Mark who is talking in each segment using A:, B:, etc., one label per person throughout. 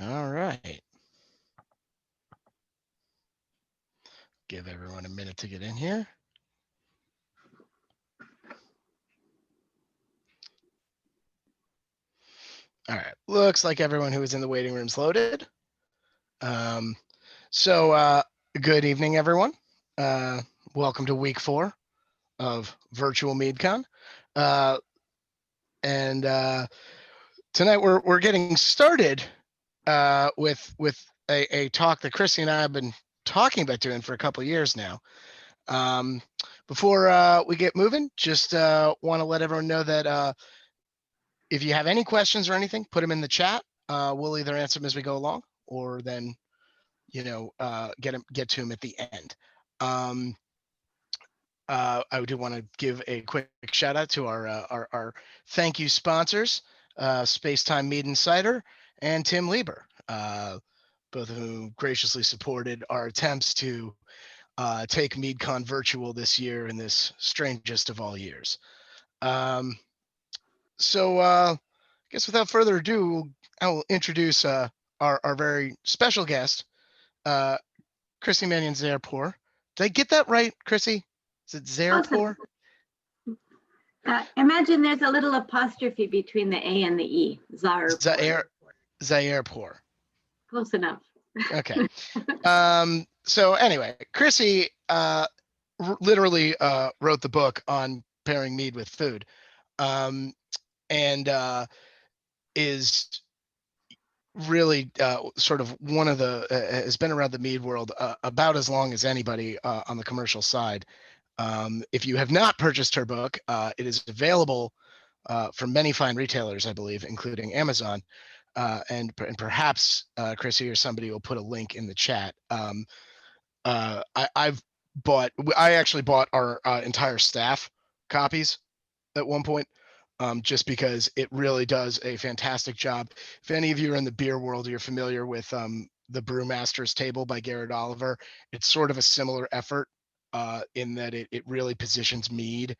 A: All right. Give everyone a minute to get in here. All right. Looks like everyone who was in the waiting room's loaded. So good evening, everyone. Welcome to week 4 of virtual MeadCon. And tonight we're getting started with a talk that Chrissie and I have been talking about doing for a couple of years now. Before we get moving, just want to let everyone know that if you have any questions or anything, put them in the chat. We'll either answer them as we go along, or then get to them at the end. I do want to give a quick shout out to our thank you sponsors, Spacetime Mead and Cider and Tim Lieber, both of whom graciously supported our attempts to take MeadCon virtual this year in this strangest of all years. So I guess without further ado, I will introduce our very special guest, Chrissie Manion Zaepoor. Did I get that right, Chrissie? Is it Zaepoor?
B: Imagine there's a little apostrophe between the A and the E.
A: Zaepoor.
B: Close enough.
A: Okay. So anyway, Chrissie literally wrote the book on pairing mead with food, and is really sort of one of the has been around the mead world about as long as anybody on the commercial side. If you have not purchased her book, it is available from many fine retailers, I believe, including Amazon. And perhaps Chrissie or somebody will put a link in the chat. I actually bought our entire staff copies at one point, just because it really does a fantastic job. If any of you are in the beer world, you're familiar with the Brewmaster's Table by Garrett Oliver. It's sort of a similar effort in that it really positions mead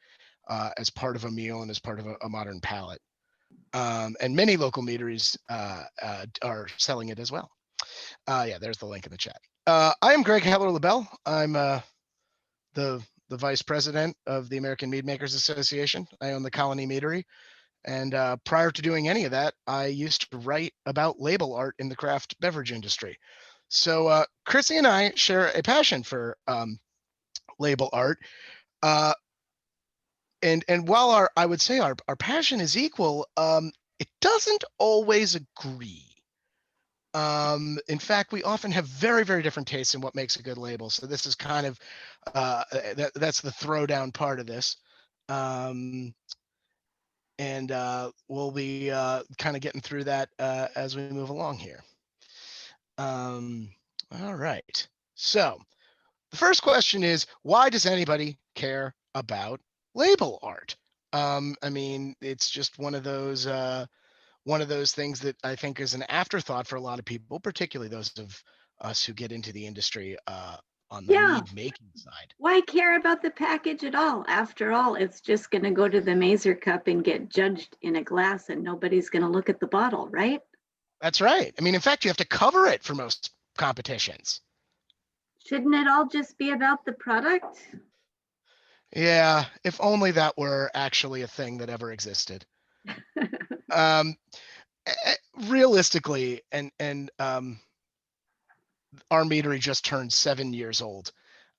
A: as part of a meal and as part of a modern palate. And many local meaderies are selling it as well. Yeah, there's the link in the chat. I am Greg Heller-LaBelle. I'm the vice president of the American Mead Makers Association. I own the Colony Meadery. And prior to doing any of that, I used to write about label art in the craft beverage industry. So Chrissie and I share a passion for label art. And while I would say our passion is equal, it doesn't always agree. In fact, we often have very, very different tastes in what makes a good label. So this is kind of that's the throwdown part of this. And we'll be kind of getting through that as we move along here. All right. So the first question is, why does anybody care about label art? I mean, it's just one of those things that I think is an afterthought for a lot of people, particularly those of us who get into the industry on the mead making side.
B: Why care about the package at all? After all, it's just going to go to the Mazer cup and get judged in a glass, and nobody's going to look at the bottle, right?
A: That's right. I mean, in fact, you have to cover it for most competitions.
B: Shouldn't it all just be about the product?
A: Yeah, if only that were actually a thing that ever existed. Realistically, and our meadery just turned 7 years old.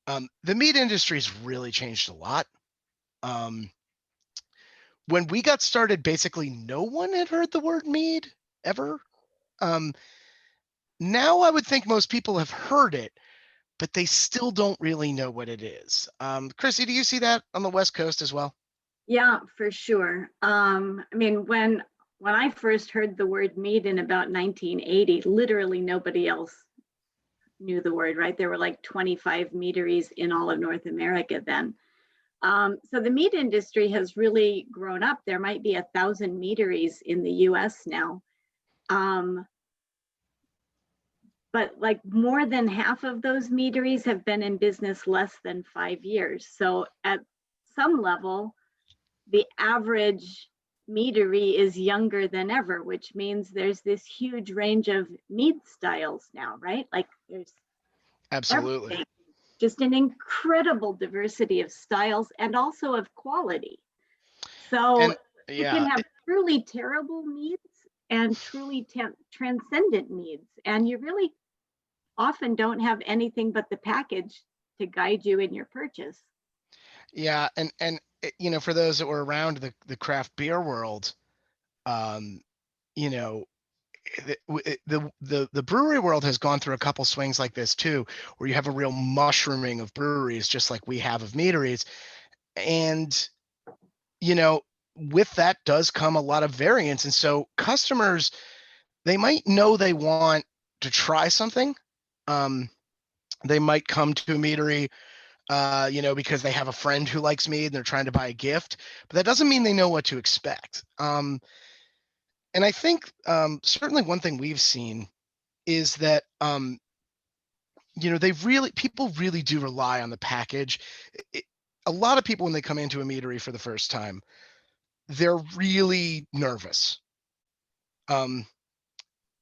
A: The mead industry's really changed a lot. When we got started, basically no one had heard the word mead ever. Now I would think most people have heard it, but they still don't really know what it is. Chrissie, do you see that on the West Coast as well?
B: Yeah, for sure. I mean, when I first heard the word mead in about 1980, literally nobody else knew the word, right? There were like 25 meaderies in all of North America then. So the mead industry has really grown up. There might be 1,000 meaderies in the US now. But like more than half of those meaderies have been in business less than 5 years. So at some level, the average meadery is younger than ever, which means there's this huge range of mead styles now, right? Like there's
A: Absolutely.
B: everything, just an incredible diversity of styles and also of quality. So
A: And
B: you can
A: yeah,
B: have truly terrible meads and truly transcendent meads, and you really often don't have anything but the package to guide you in your purchase.
A: yeah, and you know, for those that were around the craft beer world, um, you know, the brewery world has gone through a couple swings like this too, where you have a real mushrooming of breweries, just like we have of meaderies. And, you know, with that does come a lot of variance. And so customers, they might know they want to try something. Um, they might come to a meadery, you know, because they have a friend who likes mead and they're trying to buy a gift, but that doesn't mean they know what to expect. And I think certainly one thing we've seen is that you know, people really do rely on the package. It, a lot of people when they come into a meadery for the first time, they're really nervous. Um,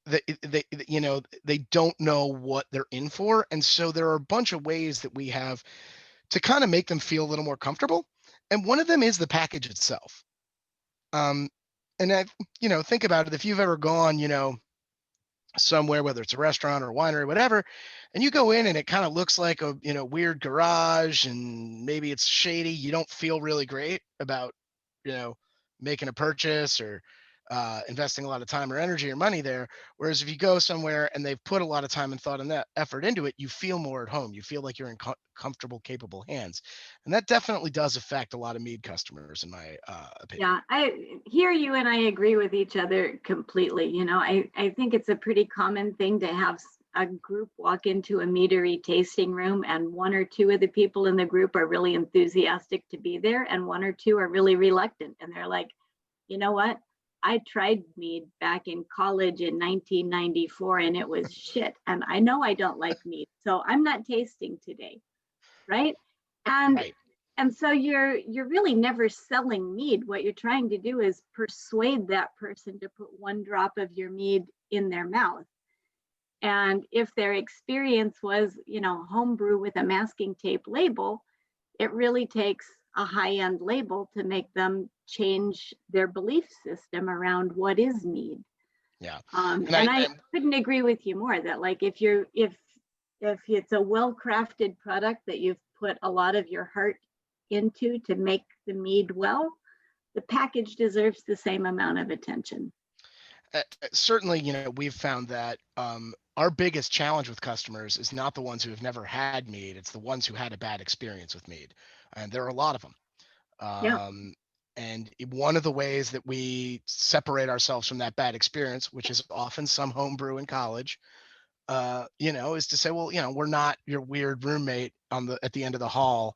A: they you know, they don't know what they're in for, and so there are a bunch of ways that we have to kind of make them feel a little more comfortable. And one of them is the package itself. Um, and I, you know, think about it. If you've ever gone, you know, somewhere, whether it's a restaurant or a winery, whatever, and you go in and it kind of looks like a, you know, weird garage and maybe it's shady, you don't feel really great about, you know, making a purchase or investing a lot of time or energy or money there. Whereas if you go somewhere and they've put a lot of time and thought and that effort into it, you feel more at home. You feel like you're in comfortable, capable hands, and that definitely does affect a lot of Mead customers, in my opinion.
B: Yeah, I hear you and I agree with each other completely. You know, I think it's a pretty common thing to have a group walk into a meadery tasting room and one or two of the people in the group are really enthusiastic to be there and one or two are really reluctant. And they're like, you know what? I tried mead back in college in 1994 and it was shit. And I know I don't like mead, so I'm not tasting today, right? And
A: Right.
B: and so you're really never selling mead. What you're trying to do is persuade that person to put one drop of your mead in their mouth. And if their experience was, you know, homebrew with a masking tape label, it really takes a high-end label to make them change their belief system around what is mead.
A: Yeah.
B: And I couldn't agree with you more that like if it's a well-crafted product that you've put a lot of your heart into to make the mead well, the package deserves the same amount of attention.
A: Certainly, you know, we've found that our biggest challenge with customers is not the ones who have never had mead; it's the ones who had a bad experience with mead, and there are a lot of them.
B: Yeah.
A: And one of the ways that we separate ourselves from that bad experience, which is often some homebrew in college, you know, is to say, well, you know, we're not your weird roommate on the at the end of the hall,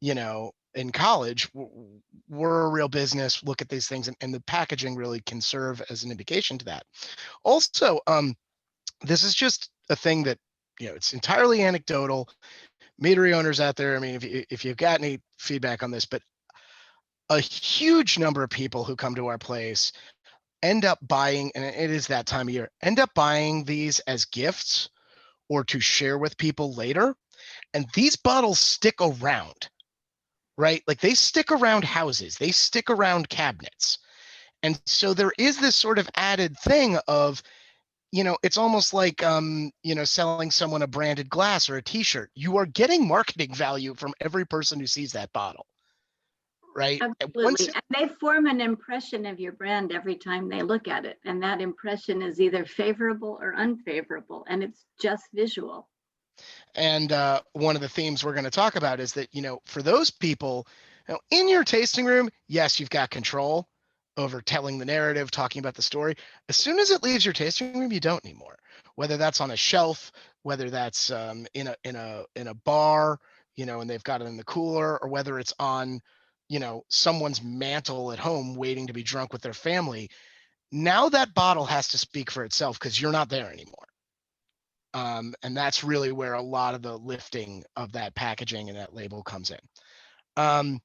A: you know, in college. We're a real business. Look at these things, and the packaging really can serve as an indication to that. Also, this is just a thing that, you know, it's entirely anecdotal. Meadery owners out there, I mean, if you've got any feedback on this, but a huge number of people who come to our place end up buying, and it is that time of year, end up buying these as gifts or to share with people later. And these bottles stick around, right? Like they stick around houses, they stick around cabinets. And so there is this sort of added thing of, you know, it's almost like, you know, selling someone a branded glass or a t-shirt. You are getting marketing value from every person who sees that bottle, right? And once,
B: Absolutely. And they form an impression of your brand every time they look at it. And that impression is either favorable or unfavorable. And it's just visual.
A: and one of the themes we're going to talk about is that, you know, for those people, you know, in your tasting room, yes, you've got control over telling the narrative, talking about the story. As soon as it leaves your tasting room, you don't anymore. Whether that's on a shelf, whether that's in a bar, you know, and they've got it in the cooler, or whether it's on, you know, someone's mantle at home waiting to be drunk with their family. Now that bottle has to speak for itself because you're not there anymore. And that's really where a lot of the lifting of that packaging and that label comes in. Um,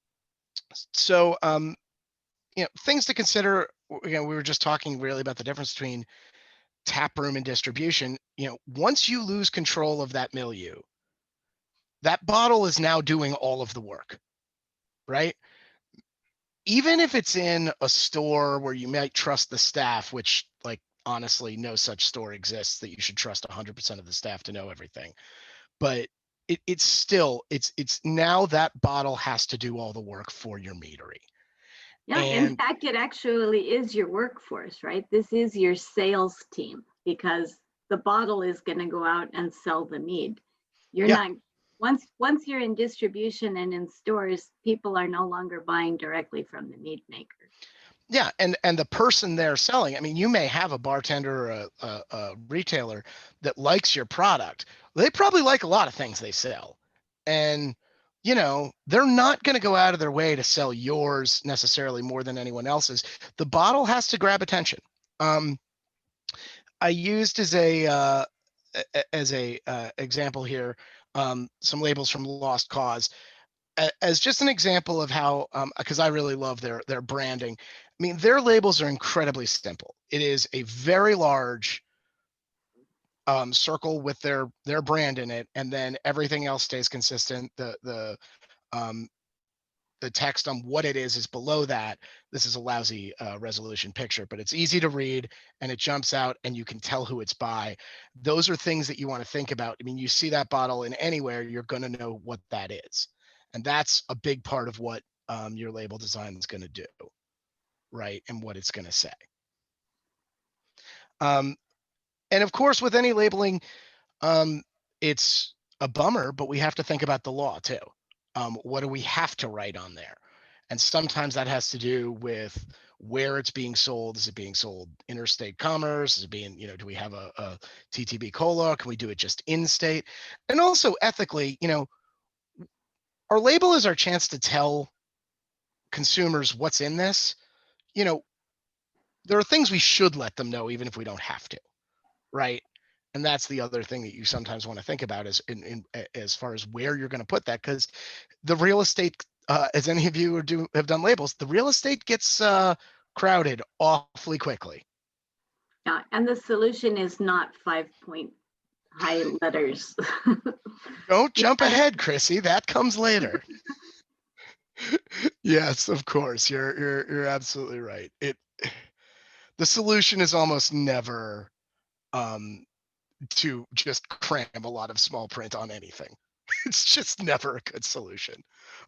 A: so things to consider. We were just talking really about the difference between tap room and distribution. Once you lose control of that milieu, that bottle is now doing all of the work, right? Even if it's in a store where you might trust the staff, which, like, honestly, no such store exists that you should trust 100% of the staff to know everything. But it's still, it's now that bottle has to do all the work for your meadery.
B: Yeah, in
A: And
B: fact, it actually is your workforce, right? This is your sales team because the bottle is going to go out and sell the mead. You're
A: yeah,
B: not once you're in distribution and in stores, people are no longer buying directly from the mead maker.
A: yeah, and the person there selling, I mean, you may have a bartender or a retailer that likes your product. They probably like a lot of things they sell, and they're not going to go out of their way to sell yours necessarily more than anyone else's. The bottle has to grab attention. I used as a example here, some labels from Lost Cause as just an example of how, because I really love their branding. I mean, their labels are incredibly simple. It is a very large circle with their brand in it, and then everything else stays consistent. Um, the text on what it is below that. This is a lousy resolution picture, but it's easy to read and it jumps out and you can tell who it's by. Those are things that you want to think about. I mean, you see that bottle in anywhere, you're going to know what that is. And that's a big part of what your label design is going to do, right? And what it's going to say. Um, and of course, with any labeling, it's a bummer, but we have to think about the law too. What do we have to write on there? And sometimes that has to do with where it's being sold. Is it being sold interstate commerce? Is it being, do we have a TTB cola? Can we do it just in state? And also ethically, our label is our chance to tell consumers what's in this. There are things we should let them know, even if we don't have to, right? And that's the other thing that you sometimes want to think about is as far as where you're going to put that, because the real estate, as any of you have done labels, the real estate gets crowded awfully quickly.
B: Yeah, and the solution is not 5-point high letters.
A: Don't jump ahead, Chrissy. That comes later. Yes, of course. You're absolutely right. The solution is almost never um, to just cram a lot of small print on anything. It's just never a good solution,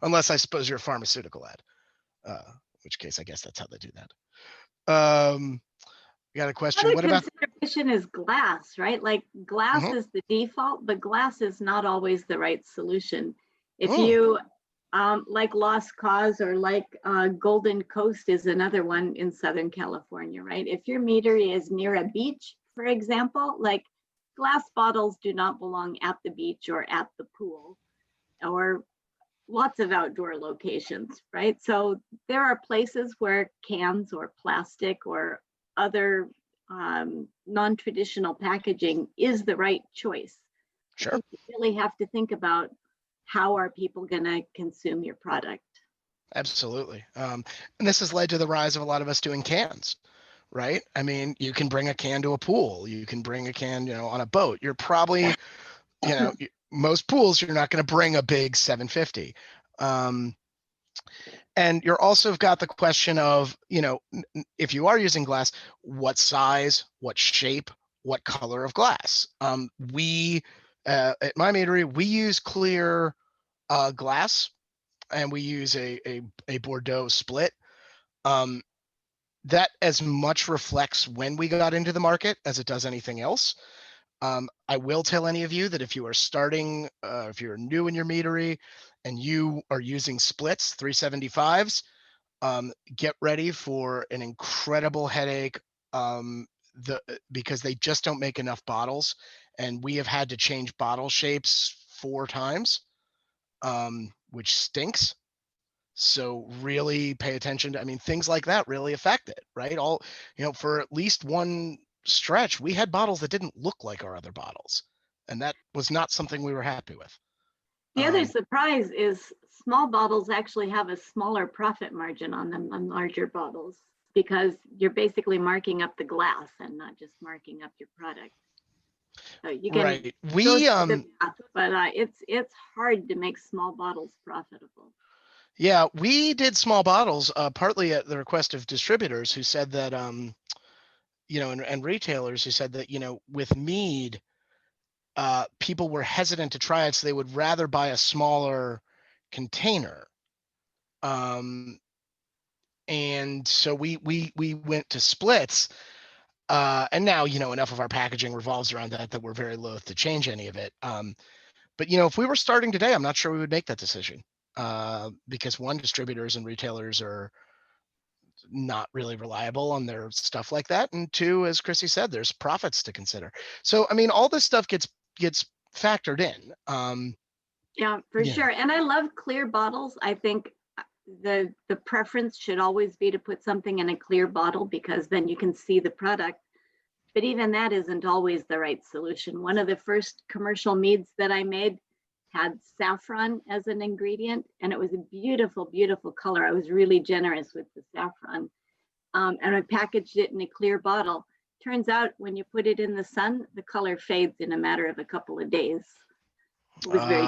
A: unless I suppose you're a pharmaceutical ad, in which case I guess that's how they do that. Got a question.
B: Another
A: What about?
B: consideration is glass, right? Like glass
A: Mhm.
B: is the default, but glass is not always the right solution. If
A: Mm,
B: you like Lost Cause or like Golden Coast is another one in Southern California, right? If your meadery is near a beach, for example, like glass bottles do not belong at the beach or at the pool or lots of outdoor locations, right? So there are places where cans or plastic or other non-traditional packaging is the right choice. I
A: sure.
B: think you really have to think about how are people going to consume your product.
A: Absolutely. And this has led to the rise of a lot of us doing cans, right? I mean, you can bring a can to a pool. You can bring a can, on a boat. You're probably, most pools, you're not going to bring a big 750. And you're also got the question of, if you are using glass, what size, what shape, what color of glass. We at my meadery, we use clear glass, and we use a Bordeaux split. Um, that as much reflects when we got into the market as it does anything else. I will tell any of you that if you are starting, if you're new in your meadery and you are using splits, 375s, get ready for an incredible headache, because they just don't make enough bottles. And we have had to change bottle shapes 4 times, which stinks. So really pay attention to, I mean, things like that really affect it, right? For at least one stretch, we had bottles that didn't look like our other bottles. And that was not something we were happy with.
B: The other surprise is small bottles actually have a smaller profit margin on them than larger bottles, because you're basically marking up the glass and not just marking up your product. So you can
A: Right.
B: go
A: We
B: through the math, but it's hard to make small bottles profitable.
A: yeah, we did small bottles partly at the request of distributors who said that and retailers who said that with Mead, people were hesitant to try it, so they would rather buy a smaller container. And so we went to splits, and now enough of our packaging revolves around that we're very loath to change any of it. But if we were starting today, I'm not sure we would make that decision, because one, distributors and retailers are not really reliable on their stuff like that, and two, as Chrissy said, there's profits to consider. So I mean, all this stuff gets factored in.
B: Yeah, for sure. And I love clear bottles. I think the preference should always be to put something in a clear bottle, because then you can see the product. But even that isn't always the right solution. One of the first commercial meads that I made had saffron as an ingredient, and it was a beautiful, beautiful color. I was really generous with the saffron. And I packaged it in a clear bottle. Turns out when you put it in the sun, the color fades in a matter of a couple of days. It was very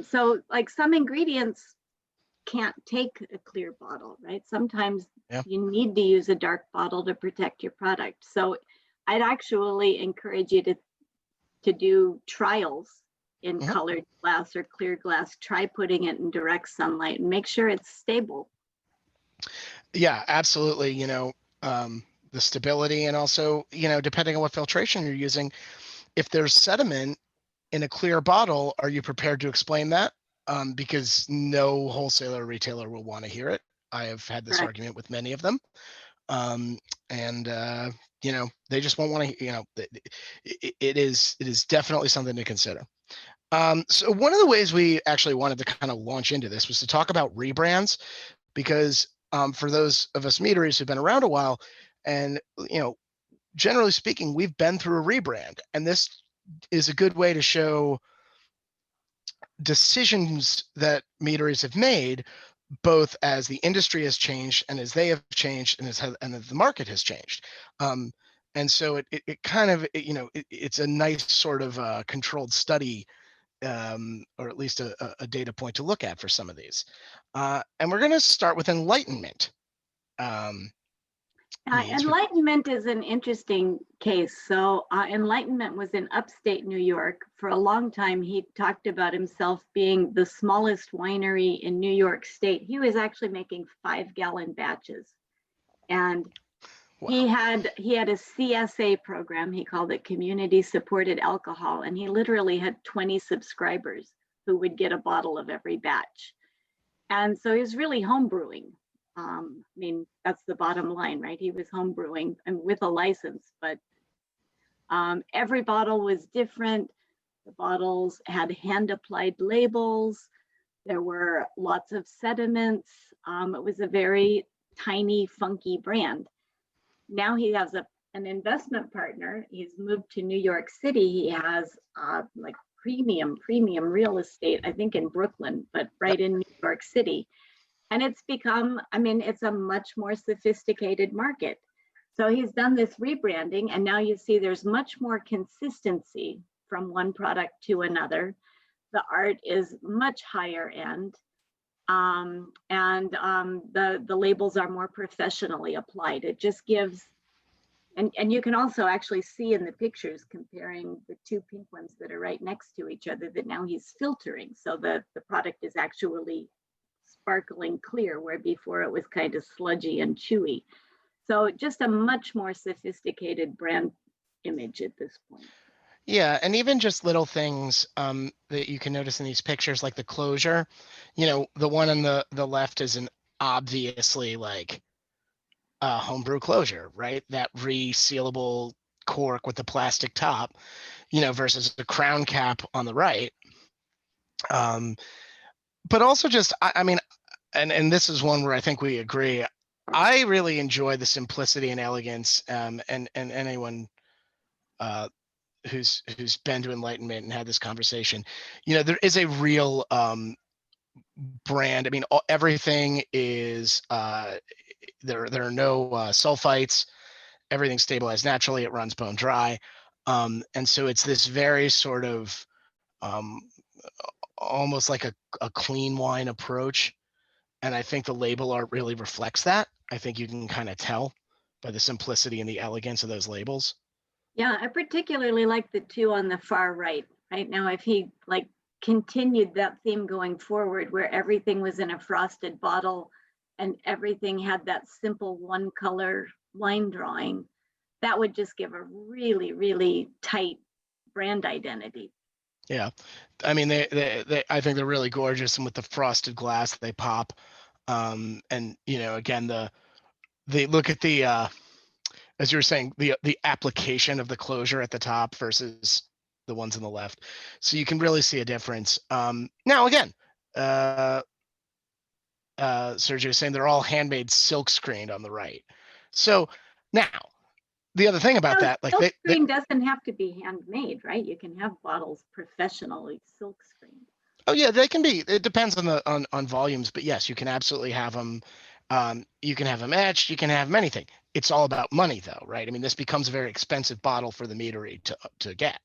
B: so like some ingredients can't take a clear bottle, right? Sometimes you need to use a dark bottle to protect your product. So I'd actually encourage you to do trials in colored glass or clear glass. Try putting it in direct sunlight and make sure it's stable.
A: Yeah, absolutely. The stability, and also, depending on what filtration you're using, if there's sediment in a clear bottle, are you prepared to explain that? Because no wholesaler or retailer will want to hear it. I have had this argument with many of them. And they just won't want to, it is definitely something to consider. So one of the ways we actually wanted to kind of launch into this was to talk about rebrands, because for those of us meaderies who've been around a while, and generally speaking, we've been through a rebrand, and this is a good way to show decisions that meaderies have made, both as the industry has changed and as they have changed, and as the market has changed. And so it kind of, it's a nice sort of controlled study, or at least a data point to look at for some of these. And we're going to start with enlightenment.
B: Enlightenment is an interesting case. So Enlightenment was in upstate New York. For a long time, he talked about himself being the smallest winery in New York State. He was actually making 5-gallon batches. And he had a CSA program. He called it Community Supported Alcohol. And he literally had 20 subscribers who would get a bottle of every batch. And so he was really homebrewing. I mean, that's the bottom line, right? He was homebrewing and with a license, but every bottle was different. The bottles had hand-applied labels. There were lots of sediments. It was a very tiny, funky brand. Now he has an investment partner. He's moved to New York City. He has like premium real estate, I think in Brooklyn, but right in New York City. And it's become, I mean, it's a much more sophisticated market. So he's done this rebranding, and now you see there's much more consistency from one product to another. The art is much higher end, and the labels are more professionally applied. It just gives, and you can also actually see in the pictures comparing the two pink ones that are right next to each other that now he's filtering. So the product is actually sparkling clear, where before it was kind of sludgy and chewy. So just a much more sophisticated brand image at this point.
A: Yeah, and even just little things that you can notice in these pictures, like the closure. The one on the left is an obviously like homebrew closure, right? That resealable cork with the plastic top, versus the crown cap on the right. But also just, I mean, and this is one where I think we agree. I really enjoy the simplicity and elegance, and anyone who's been to Enlightenment and had this conversation, you know, there is a real brand. I mean, everything is there are no sulfites. Everything's stabilized naturally. It runs bone dry, and so it's this very sort of um, almost like a clean wine approach. And I think the label art really reflects that. I think you can kind of tell by the simplicity and the elegance of those labels.
B: Yeah, I particularly like the two on the far right. Right now, if he like continued that theme going forward, where everything was in a frosted bottle and everything had that simple one color line drawing, that would just give a really, really tight brand identity.
A: Yeah, I mean, I think they're really gorgeous, and with the frosted glass, they pop. And you know, again, they look at the as you were saying, the application of the closure at the top versus the ones on the left, so you can really see a difference. Now, again, Sergio was saying they're all handmade silk screened on the right. So now the other thing about
B: So
A: that, like
B: silk screen doesn't have to be handmade, right? You can have bottles professionally silk screened.
A: oh yeah, they can be. It depends on the on volumes, but yes, you can absolutely have them. You can have them etched. You can have them anything. It's all about money, though, right? I mean, this becomes a very expensive bottle for the meadery to get.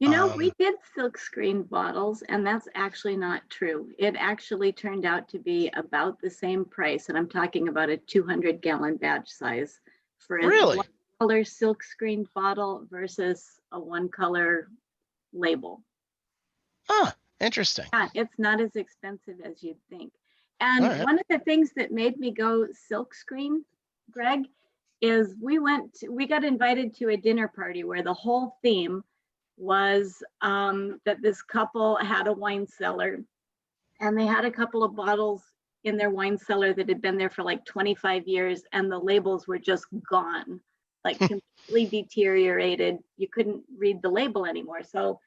B: You know, we
A: Um,
B: did silk screen bottles, and that's actually not true. It actually turned out to be about the same price, and I'm talking about a 200-gallon batch size for a
A: really?
B: one color silk screened bottle versus a one color label.
A: Huh. Interesting.
B: Yeah, it's not as expensive as you'd think.
A: All
B: And
A: right.
B: one of the things that made me go silk screen, Greg, is we got invited to a dinner party where the whole theme was that this couple had a wine cellar and they had a couple of bottles in their wine cellar that had been there for like 25 years and the labels were just gone, like completely deteriorated. You couldn't read the label anymore. So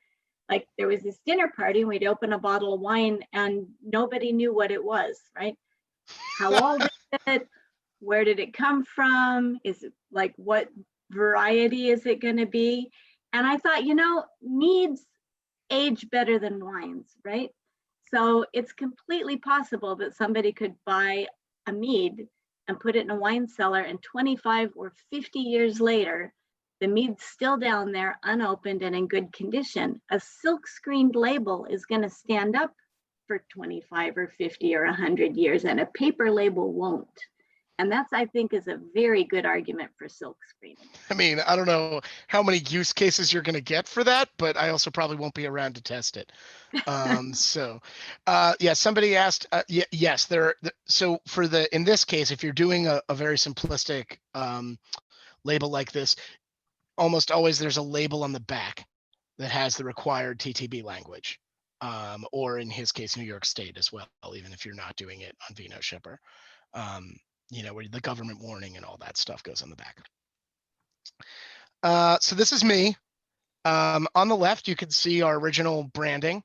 B: like there was this dinner party and we'd open a bottle of wine and nobody knew what it was, right? How old is it? Where did it come from? Is it like what variety is it going to be? And I thought, you know, meads age better than wines, right? So it's completely possible that somebody could buy a mead and put it in a wine cellar, and 25 or 50 years later, the mead's still down there, unopened and in good condition. A silk screened label is going to stand up for 25 or 50 or 100 years, and a paper label won't. And that's, I think, is a very good argument for silk screening.
A: I mean, I don't know how many use cases you're going to get for that, but I also probably won't be around to test it. Yeah, somebody asked, yes, so for in this case, if you're doing a very simplistic label like this, almost always there's a label on the back that has the required TTB language, or in his case, New York State as well, even if you're not doing it on Vino Shipper. You know, where the government warning and all that stuff goes on the back. So this is me. On the left, you can see our original branding,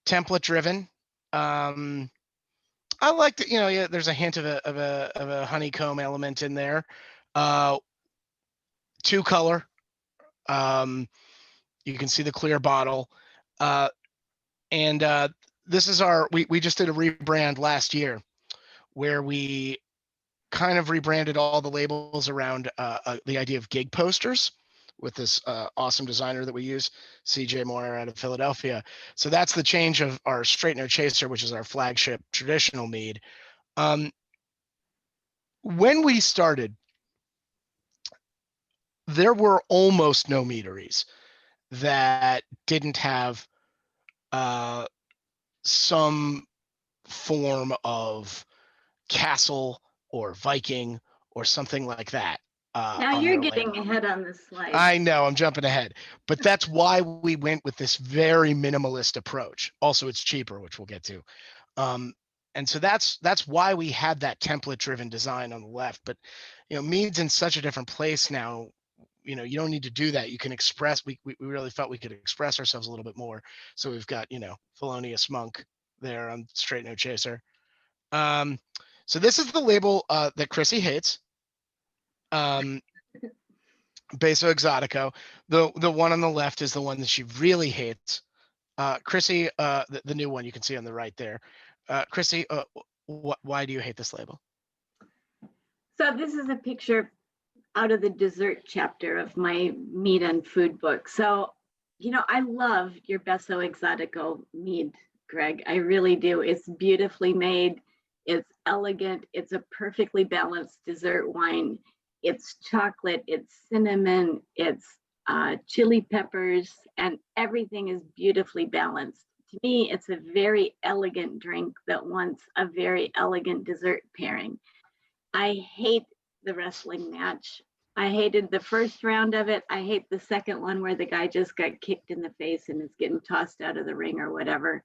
A: template driven. I like that, you know, yeah, there's a hint of a honeycomb element in there. Two color. You can see the clear bottle. And this is we just did a rebrand last year where we kind of rebranded all the labels around the idea of gig posters with this awesome designer that we use, CJ Moore out of Philadelphia. So that's the change of our Straight No Chaser, which is our flagship traditional mead. When we started, there were almost no meaderies that didn't have some form of castle or Viking or something like that
B: Now
A: on
B: you're
A: their
B: getting
A: label.
B: ahead on the slide.
A: I know I'm jumping ahead, but that's why we went with this very minimalist approach. Also, it's cheaper, which we'll get to. And so that's why we had that template driven design on the left. But you know, Mead's in such a different place now. You know, you don't need to do that. You can express. We really felt we could express ourselves a little bit more. So we've got, you know, Thelonious Monk there on Straight No Chaser. So this is the label that Chrissie hates. Um, Beso Exotico. The one on the left is the one that she really hates. Chrissie, the new one you can see on the right there. Chrissie, why do you hate this label?
B: So this is a picture out of the dessert chapter of my mead and food book. So, I love your Beso Exotico mead, Greg. I really do. It's beautifully made. It's elegant. It's a perfectly balanced dessert wine. It's chocolate, it's cinnamon, it's chili peppers, and everything is beautifully balanced. To me, it's a very elegant drink that wants a very elegant dessert pairing. I hate the wrestling match. I hated the first round of it. I hate the second one where the guy just got kicked in the face and is getting tossed out of the ring or whatever.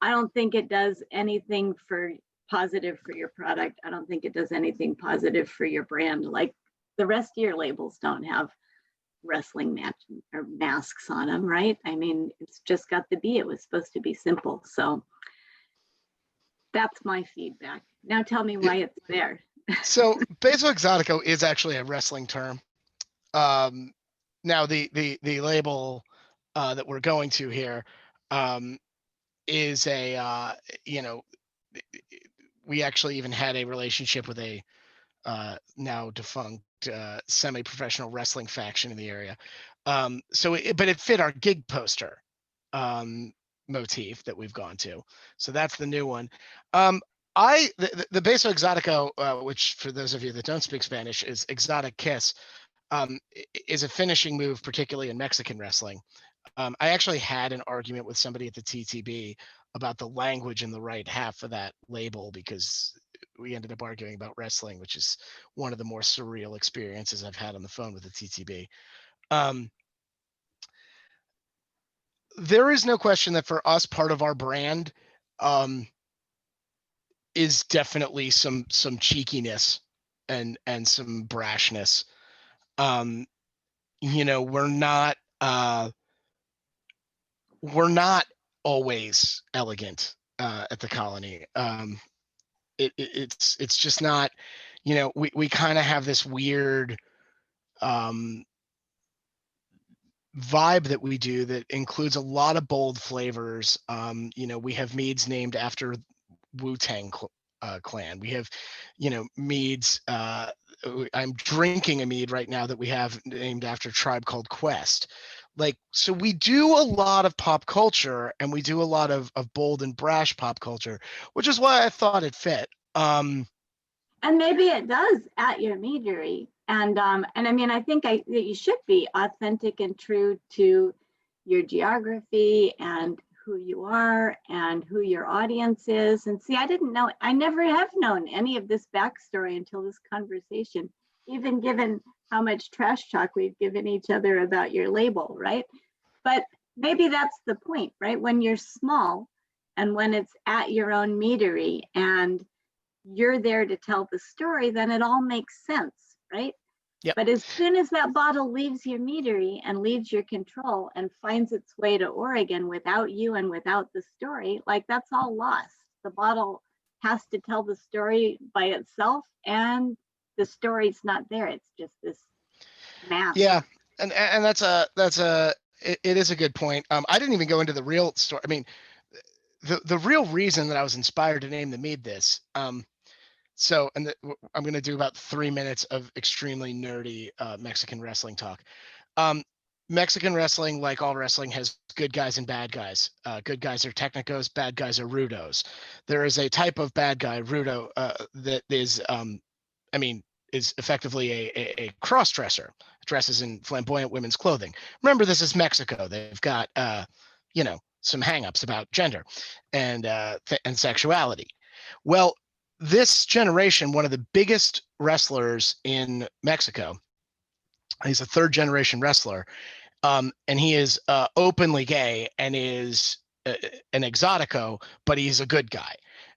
B: I don't think it does anything for positive for your product. I don't think it does anything positive for your brand. Like the rest of your labels don't have wrestling match or masks on them, right? I mean, it's just got the B. It was supposed to be simple. So that's my feedback. Now tell me why it's there.
A: So Beso Exotico is actually a wrestling term. Now the label that we're going to here is a we actually even had a relationship with a now defunct semi-professional wrestling faction in the area. But it fit our gig poster motif that we've gone to. So that's the new one. The Beso Exotico, which for those of you that don't speak Spanish is exotic kiss, is a finishing move, particularly in Mexican wrestling. I actually had an argument with somebody at the TTB about the language in the right half of that label because we ended up arguing about wrestling, which is one of the more surreal experiences I've had on the phone with the TTB. There is no question that for us, part of our brand is definitely some cheekiness and some brashness. We're not always elegant at the Colony. It's just not, we kind of have this weird vibe that we do that includes a lot of bold flavors. We have meads named after Wu-Tang Clan. We have, meads. I'm drinking a mead right now that we have named after a tribe called Quest. So we do a lot of pop culture and we do a lot of bold and brash pop culture, which is why I thought it fit.
B: And maybe it does at your meadery. And I mean, I think that you should be authentic and true to your geography and who you are and who your audience is. And see, I never have known any of this backstory until this conversation, even given how much trash talk we've given each other about your label, right? But maybe that's the point, right? When you're small and when it's at your own meadery and you're there to tell the story, then it all makes sense, right?
A: Yep.
B: But as soon as that bottle leaves your meadery and leaves your control and finds its way to Oregon without you and without the story, that's all lost. The bottle has to tell the story by itself, and the story's not there. It's just this mask.
A: Yeah, and it is a good point. I didn't even go into the real story. I mean, the real reason that I was inspired to name the mead this. I'm going to do about 3 minutes of extremely nerdy Mexican wrestling talk. Mexican wrestling, like all wrestling, has good guys and bad guys. Good guys are technicos, bad guys are rudos. There is a type of bad guy, rudo, that is, is effectively a cross-dresser, dresses in flamboyant women's clothing. Remember, this is Mexico. They've got, some hang-ups about gender and sexuality. Well, this generation, one of the biggest wrestlers in Mexico, he's a third generation wrestler, and he is openly gay and is an exotico, but he's a good guy.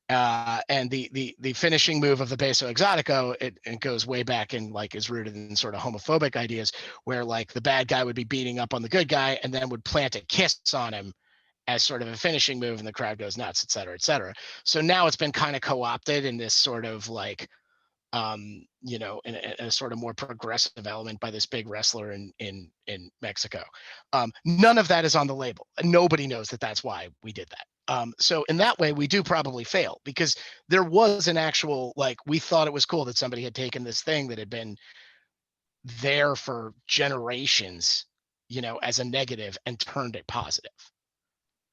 A: And the finishing move of the Beso Exotico, it goes way back and is rooted in sort of homophobic ideas where the bad guy would be beating up on the good guy and then would plant a kiss on him as sort of a finishing move, and the crowd goes nuts, et cetera, et cetera. So now it's been kind of co-opted in this sort of you know, in a sort of more progressive element by this big wrestler in Mexico. None of that is on the label. Nobody knows that that's why we did that. So in that way, we do probably fail, because there was an actual, like, we thought it was cool that somebody had taken this thing that had been there for generations, you know, as a negative and turned it positive.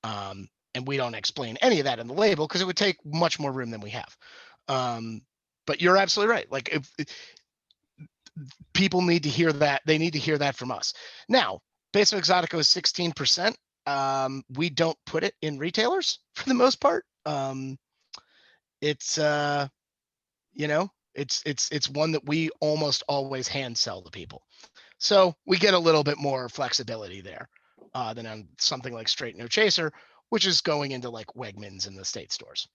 A: And we don't explain any of that in the label because it would take much more room than we have. But you're absolutely right. Like, if people need to hear that, they need to hear that from us. Now, Beso Exotico is 16%. We don't put it in retailers for the most part. It's you know, it's one that we almost always hand sell to people. So we get a little bit more flexibility there than on something like Straight No Chaser, which is going into like Wegmans and the state stores.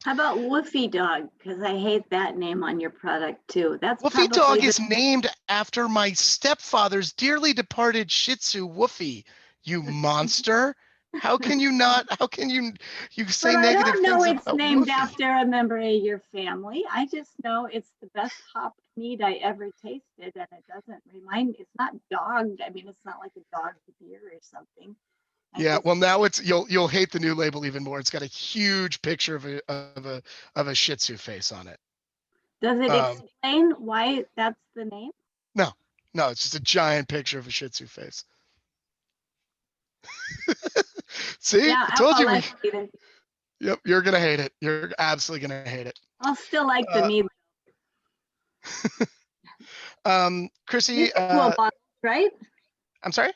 B: How about Woofy Dog? Because I hate that name on your product too. That's
A: Woofy Dog is named after my stepfather's dearly departed Shih Tzu, Woofy. You monster! How can you not? How can you say
B: But I
A: negative
B: don't know
A: things
B: it's
A: about
B: named
A: Woofy?
B: after a member of your family. I just know it's the best hopped mead I ever tasted, and it doesn't remind me. It's not dogged. I mean, it's not like a dogged beer or something.
A: Yeah, well, now it's you'll hate the new label even more. It's got a huge picture of a Shih Tzu face on it.
B: Does it explain why that's the name?
A: No, no, it's just a giant picture of a Shih Tzu face. See,
B: Yeah,
A: I told you
B: I'll
A: we.
B: hate it.
A: Yep, you're gonna hate it. You're absolutely gonna hate it.
B: I'll still like the mead.
A: Chrissie,
B: These are cool bottles, right?
A: I'm sorry?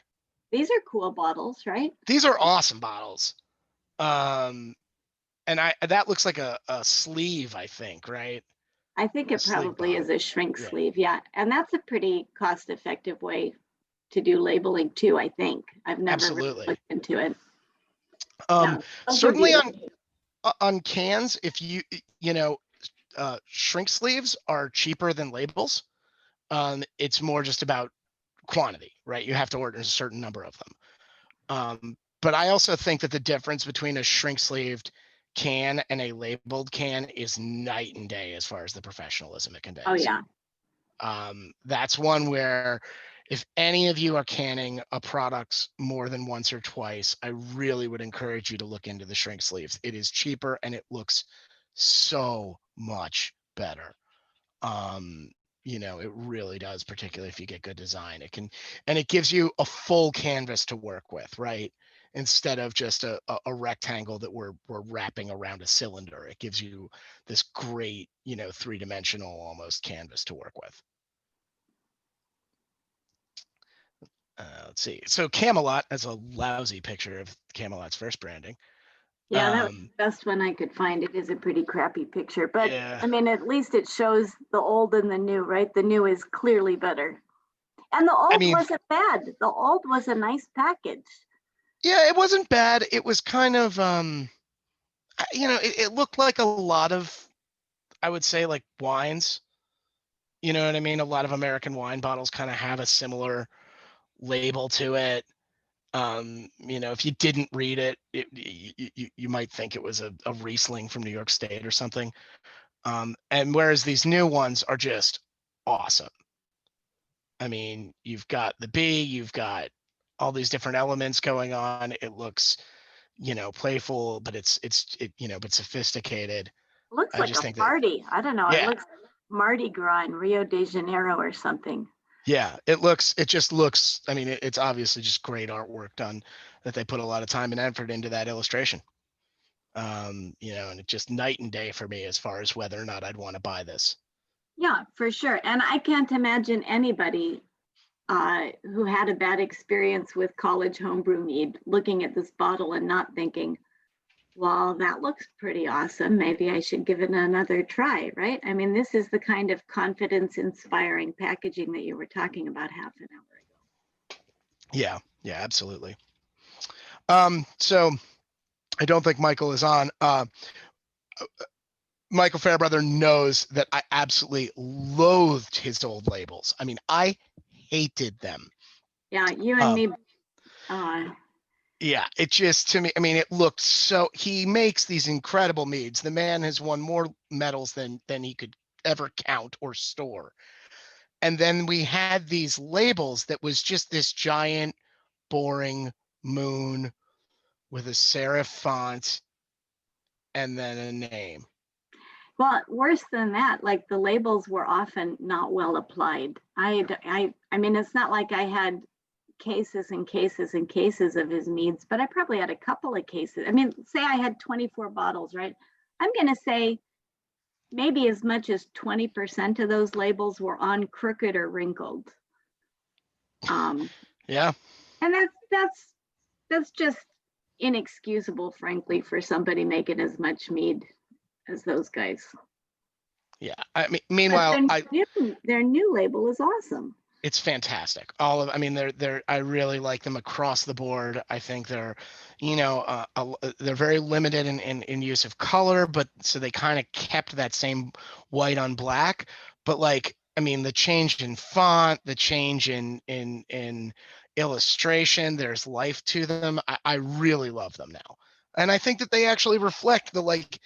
B: These are cool bottles, right?
A: These are awesome bottles. And that looks like a sleeve, I think, right?
B: I think it probably is a shrink sleeve, yeah. And that's a pretty cost-effective way to do labeling too, I think. I've never really looked into it.
A: Certainly on cans, if you know, shrink sleeves are cheaper than labels. It's more just about quantity, right? You have to order a certain number of them. But I also think that the difference between a shrink sleeved can and a labeled can is night and day as far as the professionalism it conveys.
B: Oh yeah.
A: That's one where if any of you are canning a product more than once or twice, I really would encourage you to look into the shrink sleeves. It is cheaper and it looks so much better. You know, it really does, particularly if you get good design. It can, and it gives you a full canvas to work with, right? Instead of just a rectangle that we're wrapping around a cylinder. It gives you this great, you know, three-dimensional almost canvas to work with. Let's see. So Camelot, that's a lousy picture of Camelot's first branding.
B: Yeah, that was the best one I could find. It is a pretty crappy picture, but
A: yeah.
B: I mean, at least it shows the old and the new, right? The new is clearly better. And the old wasn't bad. The old was a nice package.
A: Yeah, it wasn't bad. It was kind of, you know, it looked like a lot of, I would say, like wines. You know what I mean? A lot of American wine bottles kind of have a similar label to it. You know, if you didn't read it, you might think it was a Riesling from New York State or something. And whereas these new ones are just awesome. I mean, you've got the bee, you've got all these different elements going on. It looks, you know, playful, but it's you know, but sophisticated.
B: It looks like
A: just
B: a
A: think
B: party. I don't know.
A: Yeah.
B: It looks like Mardi Gras in Rio de Janeiro or something.
A: Yeah, it just looks, I mean, it's obviously just great artwork done, that they put a lot of time and effort into that illustration. You know, and it's just night and day for me as far as whether or not I'd want to buy this.
B: Yeah, for sure. And I can't imagine anybody who had a bad experience with college homebrew mead looking at this bottle and not thinking, well, that looks pretty awesome. Maybe I should give it another try, right? I mean, this is the kind of confidence-inspiring packaging that you were talking about half an hour ago.
A: Yeah, yeah, absolutely. So I don't think Michael is on. Michael Fairbrother knows that I absolutely loathed his old labels. I mean, I hated them.
B: Yeah, you and me.
A: Yeah, it just, to me, I mean, it looked so, he makes these incredible meads. The man has won more medals than he could ever count or store. And then we had these labels that was just this giant, boring moon with a serif font and then a name.
B: Well, worse than that, like the labels were often not well applied. I mean, it's not like I had cases and cases and cases of his meads, but I probably had a couple of cases. I mean, say I had 24 bottles, right? I'm going to say maybe as much as 20% of those labels were on crooked or wrinkled.
A: Yeah.
B: And that's just inexcusable, frankly, for somebody making as much mead as those guys.
A: Yeah. I mean, meanwhile,
B: their new label is awesome.
A: It's fantastic. I mean, I really like them across the board. I think they're, they're very limited in use of color, but so they kind of kept that same white on black. But like, I mean, the change in font, the change in illustration, there's life to them. I really love them now. And I think that they actually reflect the like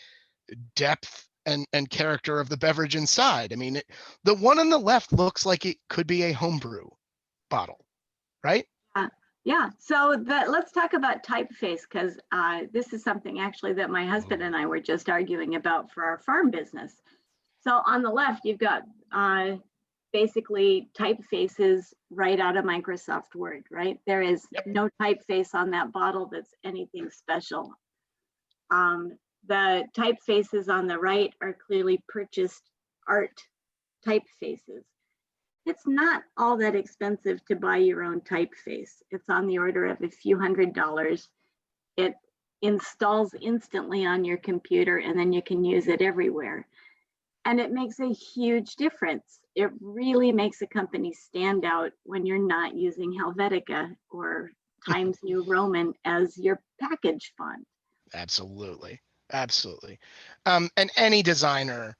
A: depth and character of the beverage inside. I mean, the one on the left looks like it could be a homebrew bottle, right?
B: Yeah. So let's talk about typeface, because this is something actually that my husband and I were just arguing about for our farm business. So on the left, you've got basically typefaces right out of Microsoft Word, right? There is no typeface on that bottle that's anything special. The typefaces on the right are clearly purchased art typefaces. It's not all that expensive to buy your own typeface. It's on the order of a few $100s. It installs instantly on your computer, and then you can use it everywhere. And it makes a huge difference. It really makes a company stand out when you're not using Helvetica or Times New Roman as your package font.
A: Absolutely. Absolutely. And any designer,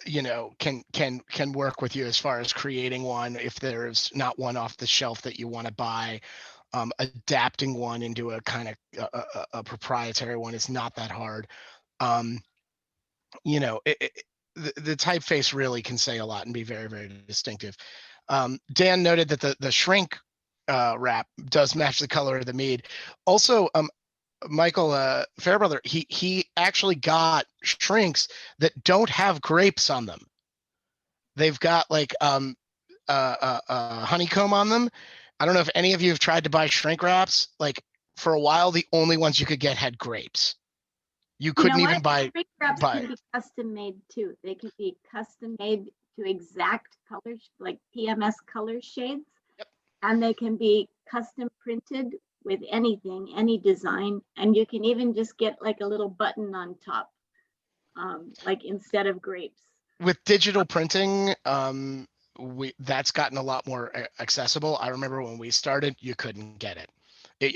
A: can work with you as far as creating one. If there's not one off the shelf that you want to buy, adapting one into a kind of a proprietary one is not that hard. The typeface really can say a lot and be very, very distinctive. Dan noted that the shrink wrap does match the color of the mead. Also, Michael Fairbrother, he actually got shrinks that don't have grapes on them. They've got like honeycomb on them. I don't know if any of you have tried to buy shrink wraps. Like for a while, the only ones you could get had grapes. You couldn't even buy.
B: Shrink wraps can be custom made too. They can be custom made to exact colors, like PMS color shades, and they can be custom printed with anything, any design, and you can even just get like a little button on top, like instead of grapes.
A: With digital printing, that's gotten a lot more accessible. I remember when we started, you couldn't get it.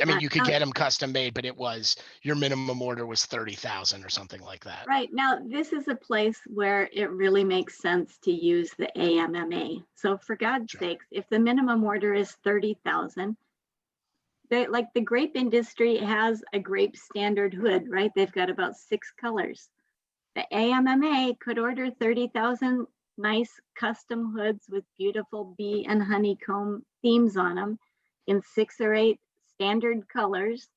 A: I mean, you could get them custom made, but it was your minimum order was 30,000 or something like that.
B: Right. Now, this is a place where it really makes sense to use the AMMA. So for God's sakes, if the minimum order is 30,000, like the grape industry has a grape standard hood, right? They've got about 6 colors. The AMMA could order 30,000 nice custom hoods with beautiful bee and honeycomb themes on them in 6 or 8 standard colors,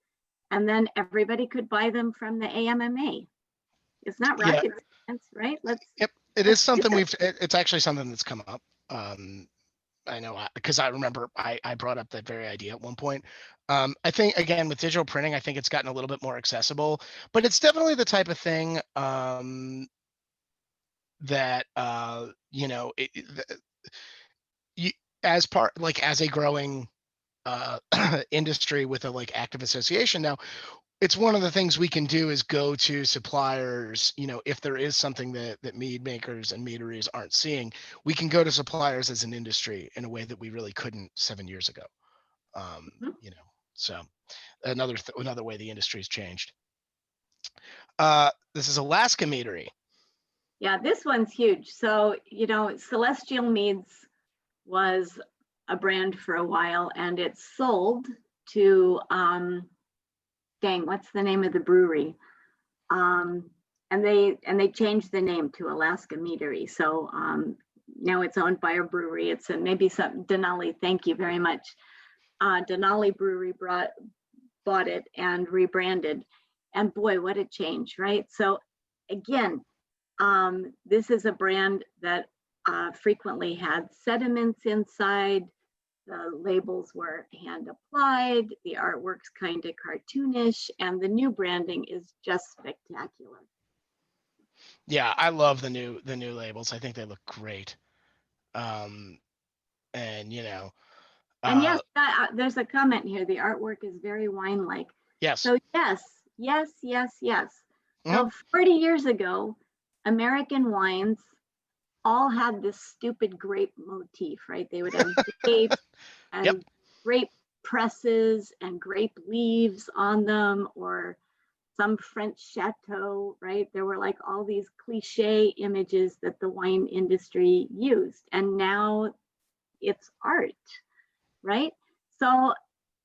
B: and then everybody could buy them from the AMMA. It's not rocket science, right?
A: It is something it's actually something that's come up. I know because I remember I brought up that very idea at one point. I think again with digital printing, I think it's gotten a little bit more accessible, but it's definitely the type of thing that as a growing industry with a like active association now, it's one of the things we can do is go to suppliers, if there is something that mead makers and meaderies aren't seeing, we can go to suppliers as an industry in a way that we really couldn't 7 years ago. So another way the industry's changed. This is Alaska Meadery.
B: Yeah, this one's huge. So, Celestial Meads was a brand for a while, and it sold to, what's the name of the brewery? and they changed the name to Alaska Meadery. So now it's owned by a brewery. It's maybe some Denali. Thank you very much. Denali Brewery bought it and rebranded, and boy, what a change, right? So again, this is a brand that frequently had sediments inside. The labels were hand applied. The artwork's kind of cartoonish, and the new branding is just spectacular.
A: Yeah, I love the new labels. I think they look great. And
B: And yes, there's a comment here. The artwork is very wine-like.
A: yes.
B: So yes.
A: Mhm.
B: So 40 years ago, American wines all had this stupid grape motif, right? They would have grapes and
A: Yep.
B: grape presses and grape leaves on them, or some French chateau, right? There were like all these cliche images that the wine industry used, and now it's art, right? So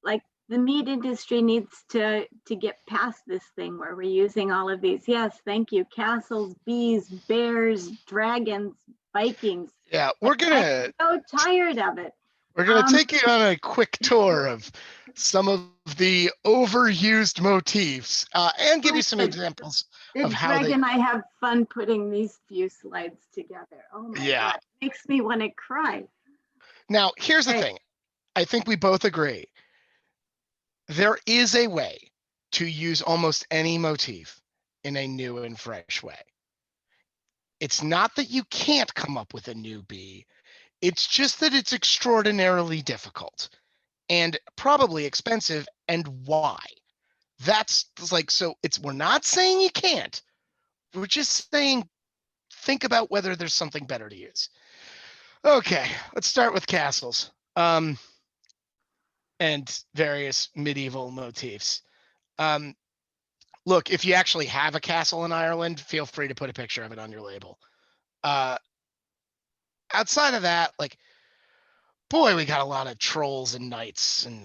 B: like the meat industry needs to get past this thing where we're using all of these, yes, thank you, castles, bees, bears, dragons, Vikings.
A: Yeah,
B: I'm so tired of it.
A: we're gonna take you on a quick tour of some of the overused motifs and give you some examples of how
B: Greg
A: they.
B: and I have fun putting these few slides together. Oh my God, it makes me want to cry.
A: Now, here's the thing. I think we both agree. There is a way to use almost any motif in a new and fresh way. It's not that you can't come up with a new bee. It's just that it's extraordinarily difficult and probably expensive. And why? That's like, so we're not saying you can't. We're just saying, think about whether there's something better to use. Okay, let's start with castles and various medieval motifs. Look, if you actually have a castle in Ireland, feel free to put a picture of it on your label. Outside of that, like, boy, we got a lot of trolls and knights and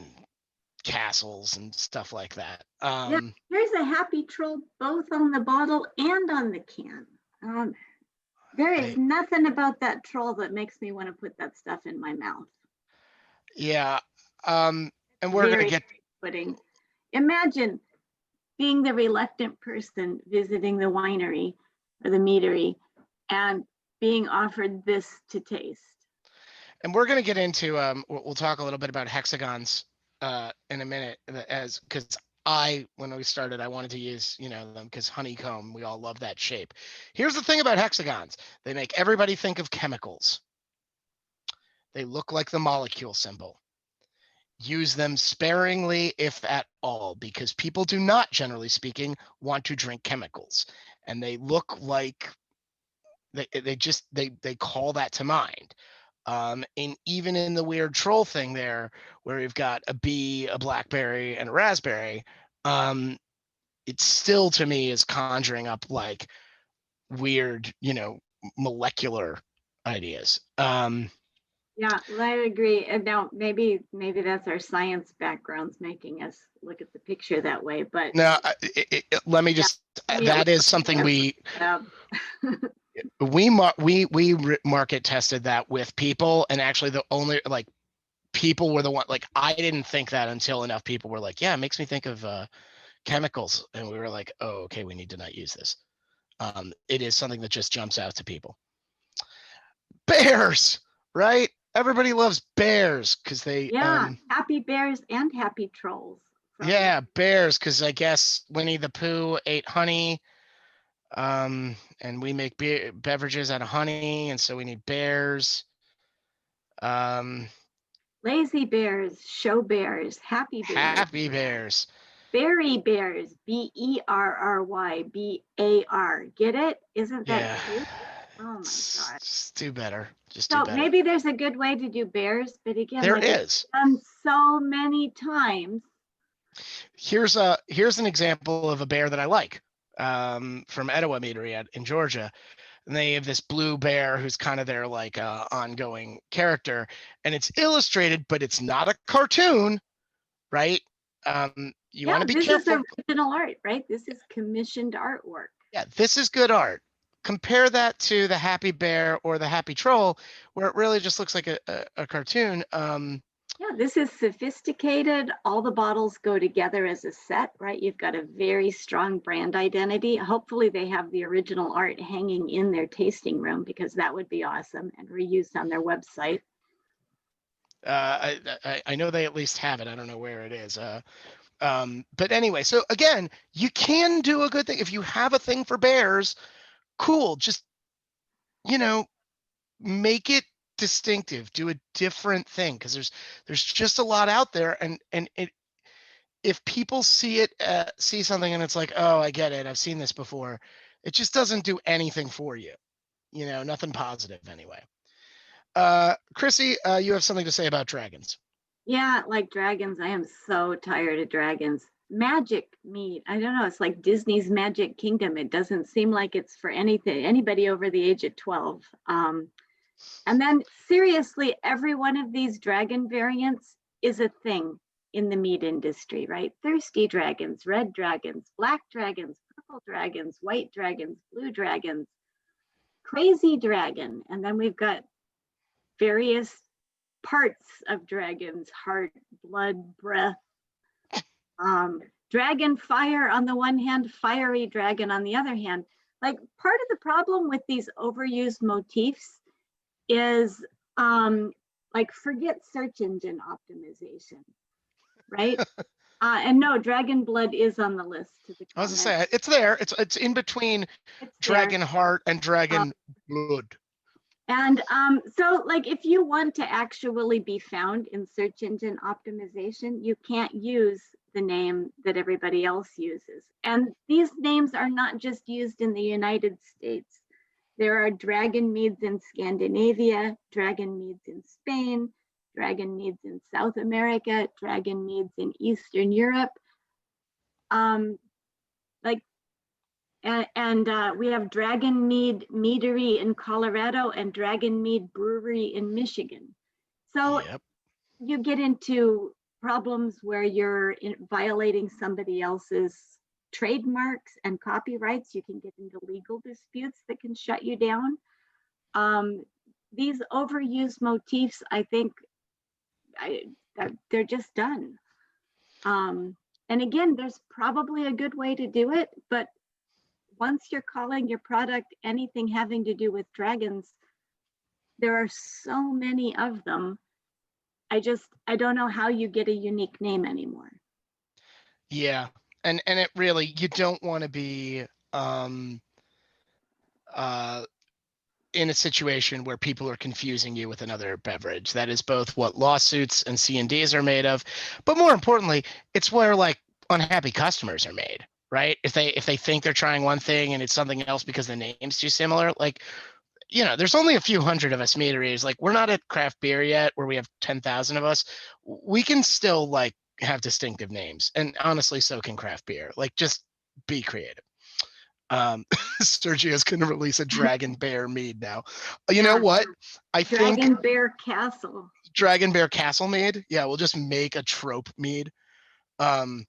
A: castles and stuff like that.
B: Yeah, there's a happy troll both on the bottle and on the can. There is nothing about that troll that makes me want to put that stuff in my mouth.
A: Yeah. And we're going to get.
B: Imagine being the reluctant person visiting the winery or the meadery and being offered this to taste.
A: And we're going to get into, we'll talk a little bit about hexagons in a minute, because when we started, I wanted to use, them because honeycomb, we all love that shape. Here's the thing about hexagons. They make everybody think of chemicals. They look like the molecule symbol. Use them sparingly, if at all, because people do not, generally speaking, want to drink chemicals. And they look like they call that to mind. And even in the weird troll thing there, where we've got a bee, a blackberry, and a raspberry, it still to me is conjuring up like weird, molecular ideas.
B: Yeah, I agree. And now maybe that's our science backgrounds making us look at the picture that way. But
A: no, let me just. That is something we market tested that with people, and actually the only people were the one, I didn't think that until enough people were like, yeah, it makes me think of chemicals, and we were like, oh, okay, we need to not use this. It is something that just jumps out to people. Bears, right? Everybody loves bears because they
B: happy bears and happy trolls.
A: Yeah, bears, because I guess Winnie the Pooh ate honey. And we make beverages out of honey, and so we need bears.
B: Lazy bears, show bears, happy
A: bears,
B: berry bears, BERRYBAR. Get it? Isn't that cute? Oh my God.
A: Just do better.
B: Maybe there's a good way to do bears, but again,
A: there is
B: done so many times.
A: Here's an example of a bear that I like. From Etowah Meadery in Georgia. And they have this blue bear who's kind of their ongoing character, and it's illustrated, but it's not a cartoon, right? You want to be careful.
B: This is original art, right? This is commissioned artwork.
A: Yeah, this is good art. Compare that to the Happy Bear or the Happy Troll, where it really just looks like a cartoon.
B: Yeah, this is sophisticated. All the bottles go together as a set, right? You've got a very strong brand identity. Hopefully they have the original art hanging in their tasting room, because that would be awesome, and reused on their website.
A: I know they at least have it. I don't know where it is. But anyway, so again, you can do a good thing. If you have a thing for bears, cool. Just, you know, make it distinctive. Do a different thing, because there's just a lot out there, and if people see it, see something and it's like, oh, I get it, I've seen this before, it just doesn't do anything for you. Nothing positive anyway. Chrissy, you have something to say about dragons.
B: Yeah, like dragons. I am so tired of dragons. Magic meat. I don't know. It's like Disney's Magic Kingdom. It doesn't seem like it's for anybody over the age of 12. And then seriously, every one of these dragon variants is a thing in the meat industry, right? Thirsty dragons, red dragons, black dragons, purple dragons, white dragons, blue dragons, crazy dragon. And then we've got various parts of dragons: heart, blood, breath. Dragon fire on the one hand, fiery dragon on the other hand. Like, part of the problem with these overused motifs is like, forget search engine optimization, right? And no, dragon blood is on the list to the
A: I was
B: comment.
A: gonna say it's there. It's in between
B: It's
A: dragon
B: there.
A: heart and dragon blood.
B: And so, like, if you want to actually be found in search engine optimization, you can't use the name that everybody else uses. And these names are not just used in the United States. There are dragon meads in Scandinavia, dragon meads in Spain, dragon meads in South America, dragon meads in Eastern Europe. Like, and we have Dragon Mead Meadery in Colorado and Dragon Mead Brewery in Michigan. So
A: Yep.
B: you get into problems where you're violating somebody else's trademarks and copyrights. You can get into legal disputes that can shut you down. These overused motifs, I think, they're just done. And again, there's probably a good way to do it, but once you're calling your product anything having to do with dragons, there are so many of them. I don't know how you get a unique name anymore.
A: Yeah. And it really, you don't want to be uh in a situation where people are confusing you with another beverage. That is both what lawsuits and C&Ds are made of, but more importantly, it's where like unhappy customers are made, right? If they think they're trying one thing and it's something else because the name's too similar, like, there's only a few hundred of us meaderies. Like, we're not at craft beer yet where we have 10,000 of us. We can still like have distinctive names, and honestly, so can craft beer. Like, just be creative. Sergio's going to release a Dragon Bear mead now. You know
B: Yeah,
A: what? I think
B: Dragon Bear Castle.
A: Dragon Bear Castle mead. Yeah, we'll just make a trope mead. Um,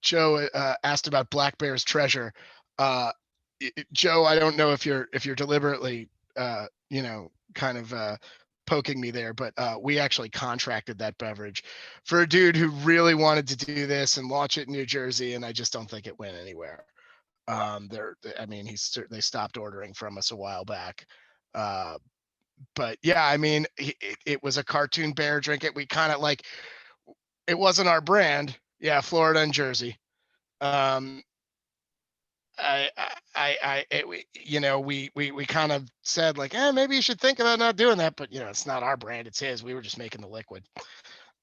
A: Joe asked about Black Bear's treasure. Joe, I don't know if you're deliberately, kind of poking me there, but we actually contracted that beverage for a dude who really wanted to do this and launch it in New Jersey, and I just don't think it went anywhere. I mean, they stopped ordering from us a while back. But yeah, I mean, it was a cartoon bear drink. We kind of like, it wasn't our brand. Yeah, Florida and Jersey. Um, we kind of said like, maybe you should think about not doing that, but it's not our brand, it's his. We were just making the liquid.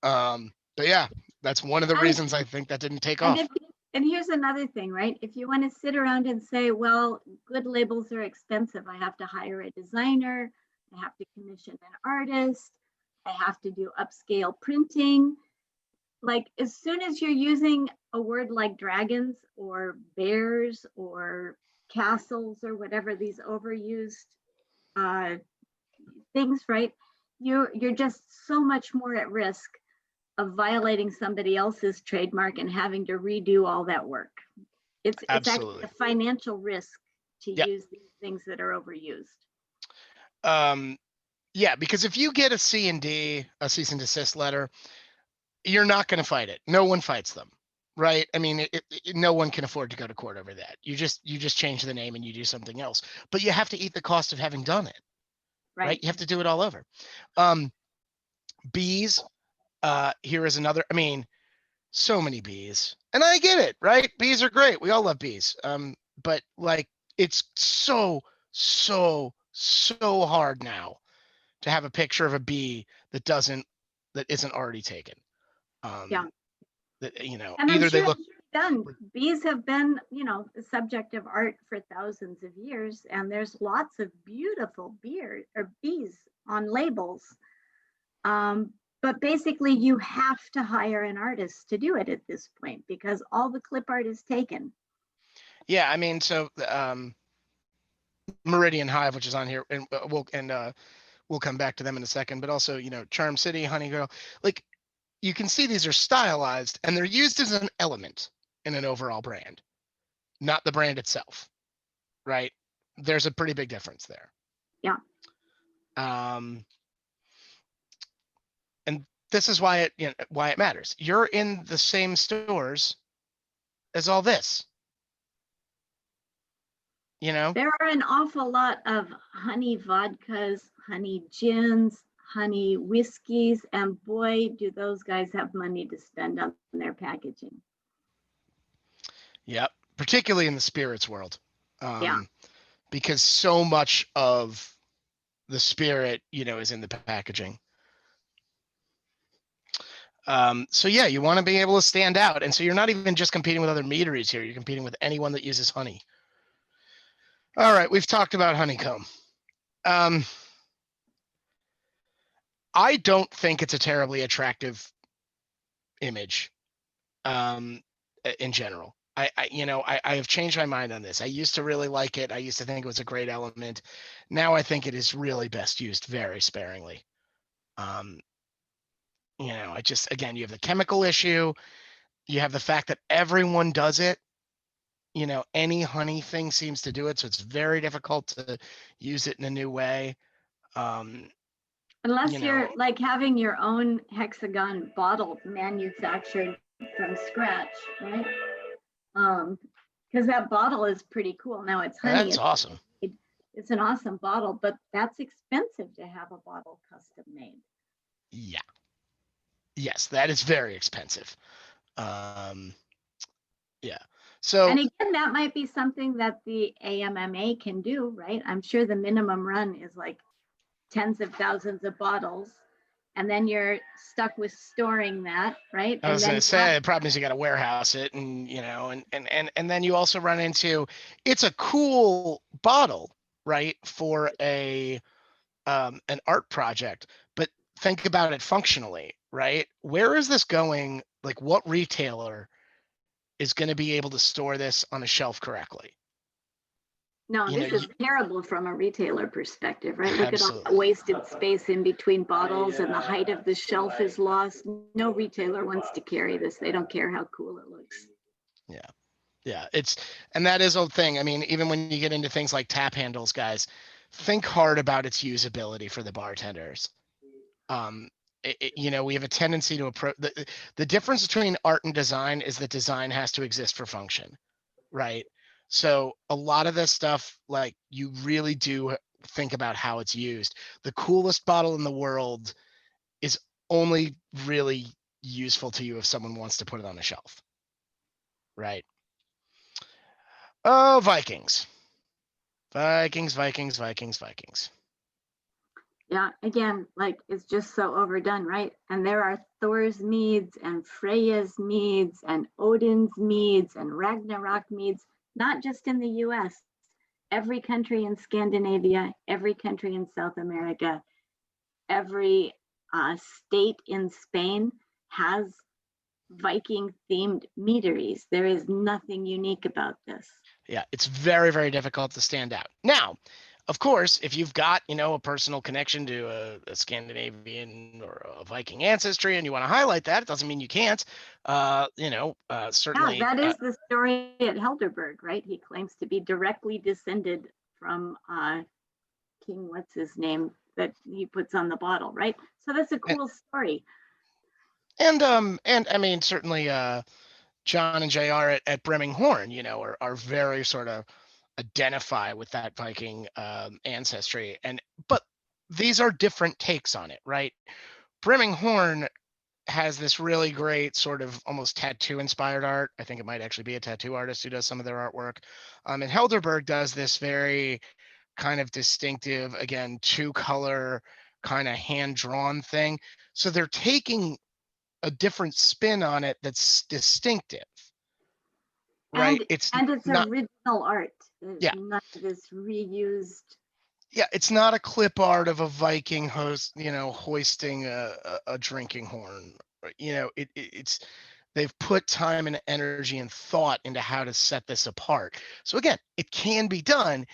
A: But yeah, that's one of the
B: And,
A: reasons I think that didn't take
B: and
A: off.
B: if and here's another thing, right? If you want to sit around and say, well, good labels are expensive, I have to hire a designer, I have to commission an artist, I have to do upscale printing. Like, as soon as you're using a word like dragons or bears or castles or whatever, these overused things, right? You're just so much more at risk of violating somebody else's trademark and having to redo all that work. It's actually
A: Absolutely.
B: a financial risk to
A: Yeah.
B: use these things that are overused.
A: Yeah, because if you get a C&D, a cease and desist letter, you're not going to fight it. No one fights them, right? I mean, no one can afford to go to court over that. You just change the name and you do something else, but you have to eat the cost of having done it, right?
B: Right.
A: You have to do it all over. Bees, here is another. I mean, so many bees, and I get it, right? Bees are great. We all love bees. But like, it's so hard now to have a picture of a bee that isn't already taken.
B: Yeah.
A: That,
B: And I'm
A: either they
B: sure
A: look.
B: it's done. Bees have been, the subject of art for thousands of years, and there's lots of beautiful bees on labels. But basically, you have to hire an artist to do it at this point because all the clip art is taken.
A: Yeah, I mean, so Meridian Hive, which is on here, and we'll come back to them in a second. But also, Charm City, Honey Girl, like, you can see these are stylized and they're used as an element in an overall brand, not the brand itself, right? There's a pretty big difference there.
B: Yeah.
A: And this is why it matters. You're in the same stores as all this.
B: There are an awful lot of honey vodkas, honey gins, honey whiskeys, and boy, do those guys have money to spend on their packaging.
A: Yep, particularly in the spirits world.
B: Yeah.
A: Because so much of the spirit, is in the packaging. So yeah, you want to be able to stand out. And so you're not even just competing with other meaderies here. You're competing with anyone that uses honey. All right, we've talked about honeycomb. I don't think it's a terribly attractive image, in general. I have changed my mind on this. I used to really like it. I used to think it was a great element. Now I think it is really best used very sparingly. I just, again, you have the chemical issue. You have the fact that everyone does it. Any honey thing seems to do it. So it's very difficult to use it in a new way.
B: Unless you're like having your own hexagon bottle manufactured from scratch, right? Because that bottle is pretty cool. Now it's honey.
A: That's awesome.
B: It's an awesome bottle, but that's expensive to have a bottle custom made.
A: Yeah. Yes, that is very expensive. Yeah. So,
B: and again, that might be something that the AMMA can do, right? I'm sure the minimum run is like tens of thousands of bottles, and then you're stuck with storing that, right?
A: I was going to say, the problem is you got to warehouse it, and and then you also run into, it's a cool bottle, right, for an art project, but think about it functionally, right? Where is this going? Like, what retailer is going to be able to store this on a shelf correctly?
B: No, this is terrible from a retailer perspective, right? Look at all the wasted space in between bottles, and the height of the shelf is lost. No retailer wants to carry this. They don't care how cool it looks.
A: Yeah. And that is a thing. I mean, even when you get into things like tap handles, guys, think hard about its usability for the bartenders. We have a tendency to approach the difference between art and design is that design has to exist for function, right? So a lot of this stuff, like, you really do think about how it's used. The coolest bottle in the world is only really useful to you if someone wants to put it on a shelf, right? Oh, Vikings.
B: Yeah, again, like, it's just so overdone, right? And there are Thor's meads and Freya's meads and Odin's meads and Ragnarok meads, not just in the US. Every country in Scandinavia, every country in South America, every state in Spain has Viking themed meaderies. There is nothing unique about this.
A: Yeah, it's very, very difficult to stand out. Now, Of course, if you've got, a personal connection to a Scandinavian or a Viking ancestry and you want to highlight that, it doesn't mean you can't.
B: Yeah,
A: Certainly.
B: that is the story at Helderberg, right? He claims to be directly descended from King, what's his name, that he puts on the bottle, right? So that's a cool story.
A: And I mean, certainly John and JR at Brimminghorn, are very sort of identify with that Viking ancestry. But these are different takes on it, right? Brimminghorn has this really great sort of almost tattoo inspired art. I think it might actually be a tattoo artist who does some of their artwork. And Helderberg does this very kind of distinctive, again, two color kind of hand drawn thing. So they're taking a different spin on it that's distinctive, right? It's not
B: original art.
A: Yeah.
B: None of this reused.
A: Yeah, it's not a clip art of a Viking hoisting a drinking horn. It's they've put time and energy and thought into how to set this apart. So again, it can be done.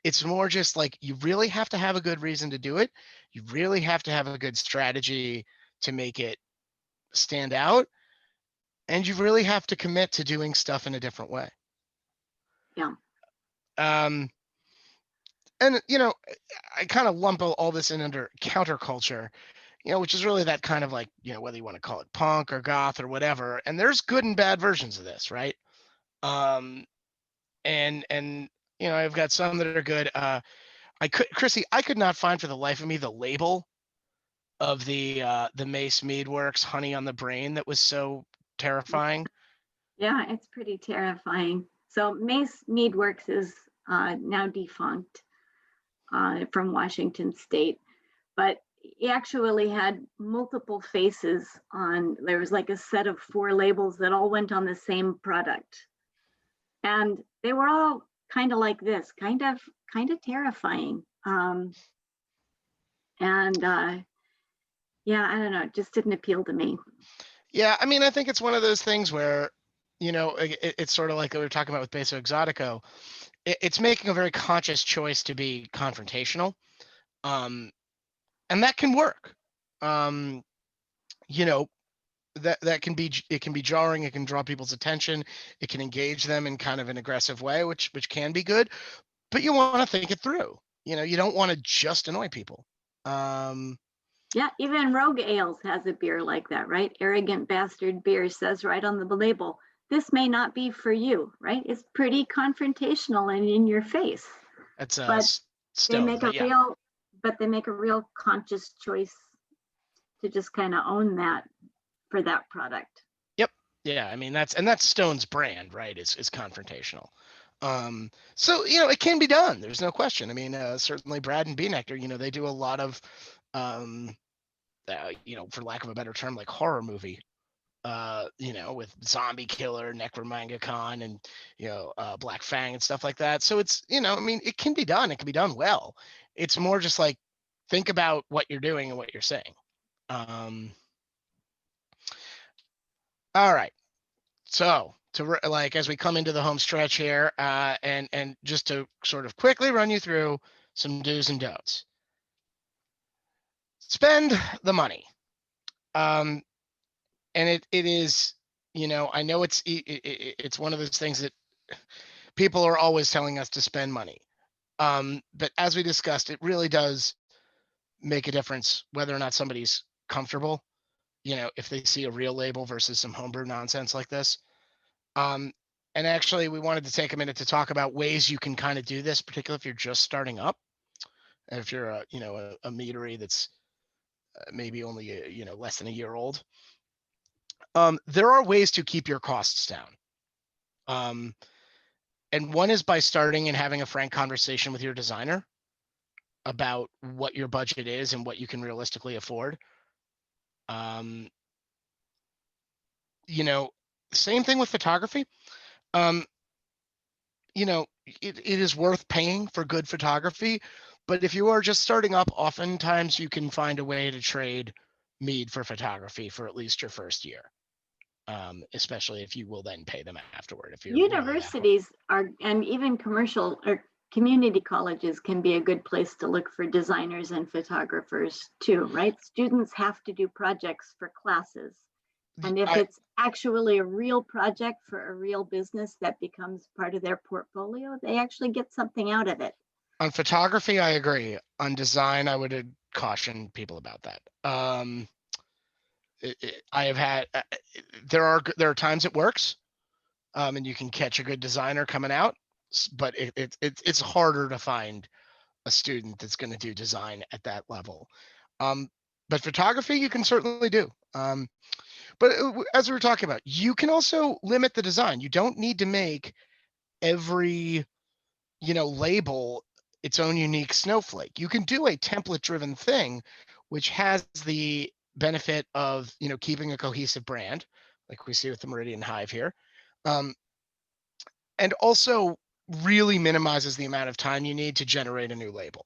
A: It's more just like you really have to have a good reason to do it. You really have to have a good strategy to make it stand out. And you really have to commit to doing stuff in a different way.
B: Yeah.
A: And I kind of lump all this in under counterculture, which is really that kind of like, whether you want to call it punk or goth or whatever. And there's good and bad versions of this, right? And I've got some that are good. Chrissie, I could not find for the life of me the label of the Mace Mead Works Honey on the Brain that was so terrifying.
B: Yeah, it's pretty terrifying. So Mace Mead Works is now defunct from Washington State, but he actually had multiple faces on. There was like a set of 4 labels that all went on the same product, and they were all kind of like this, kind of terrifying. Yeah, I don't know, it just didn't appeal to me.
A: Yeah, I mean, I think it's one of those things where, it's sort of like we were talking about with Beso Exotico. It's making a very conscious choice to be confrontational, and that can work. That can be jarring. It can draw people's attention. It can engage them in kind of an aggressive way, which can be good. But you want to think it through. You don't want to just annoy people.
B: Yeah, even Rogue Ales has a beer like that, right? Arrogant Bastard Beer says right on the label, this may not be for you, right? It's pretty confrontational and in your face.
A: That's
B: they make a real conscious choice to just kind of own that for that product.
A: Yep. Yeah, I mean that's Stone's brand, right? Is confrontational. So it can be done. There's no question. I mean, certainly Brad and B Nectar, they do a lot of for lack of a better term, like horror movie, with Zombie Killer, Necromangacon, and Black Fang and stuff like that. So it's, I mean, it can be done. It can be done well. It's more just like think about what you're doing and what you're saying. All right. So as we come into the home stretch here, and just to sort of quickly run you through some do's and don'ts. Spend the money. And it is, I know it's one of those things that people are always telling us to spend money. But as we discussed, it really does make a difference whether or not somebody's comfortable, if they see a real label versus some homebrew nonsense like this. And actually, we wanted to take a minute to talk about ways you can kind of do this, particularly if you're just starting up. And if you're a meadery that's maybe only less than a year old. There are ways to keep your costs down. And one is by starting and having a frank conversation with your designer about what your budget is and what you can realistically afford. Same thing with photography. It is worth paying for good photography, but if you are just starting up, oftentimes you can find a way to trade Mead for photography for at least your first year. Especially if you will then pay them afterward. If you're
B: universities are, and even commercial or community colleges can be a good place to look for designers and photographers too, right? Students have to do projects for classes. And if it's actually a real project for a real business that becomes part of their portfolio, they actually get something out of it.
A: On photography, I agree. On design, I would caution people about that. I have had there are times it works, and you can catch a good designer coming out, but it's harder to find a student that's going to do design at that level. But photography, you can certainly do. But as we were talking about, you can also limit the design. You don't need to make every label its own unique snowflake. You can do a template driven thing, which has the benefit of keeping a cohesive brand, like we see with the Meridian Hive here, and also really minimizes the amount of time you need to generate a new label,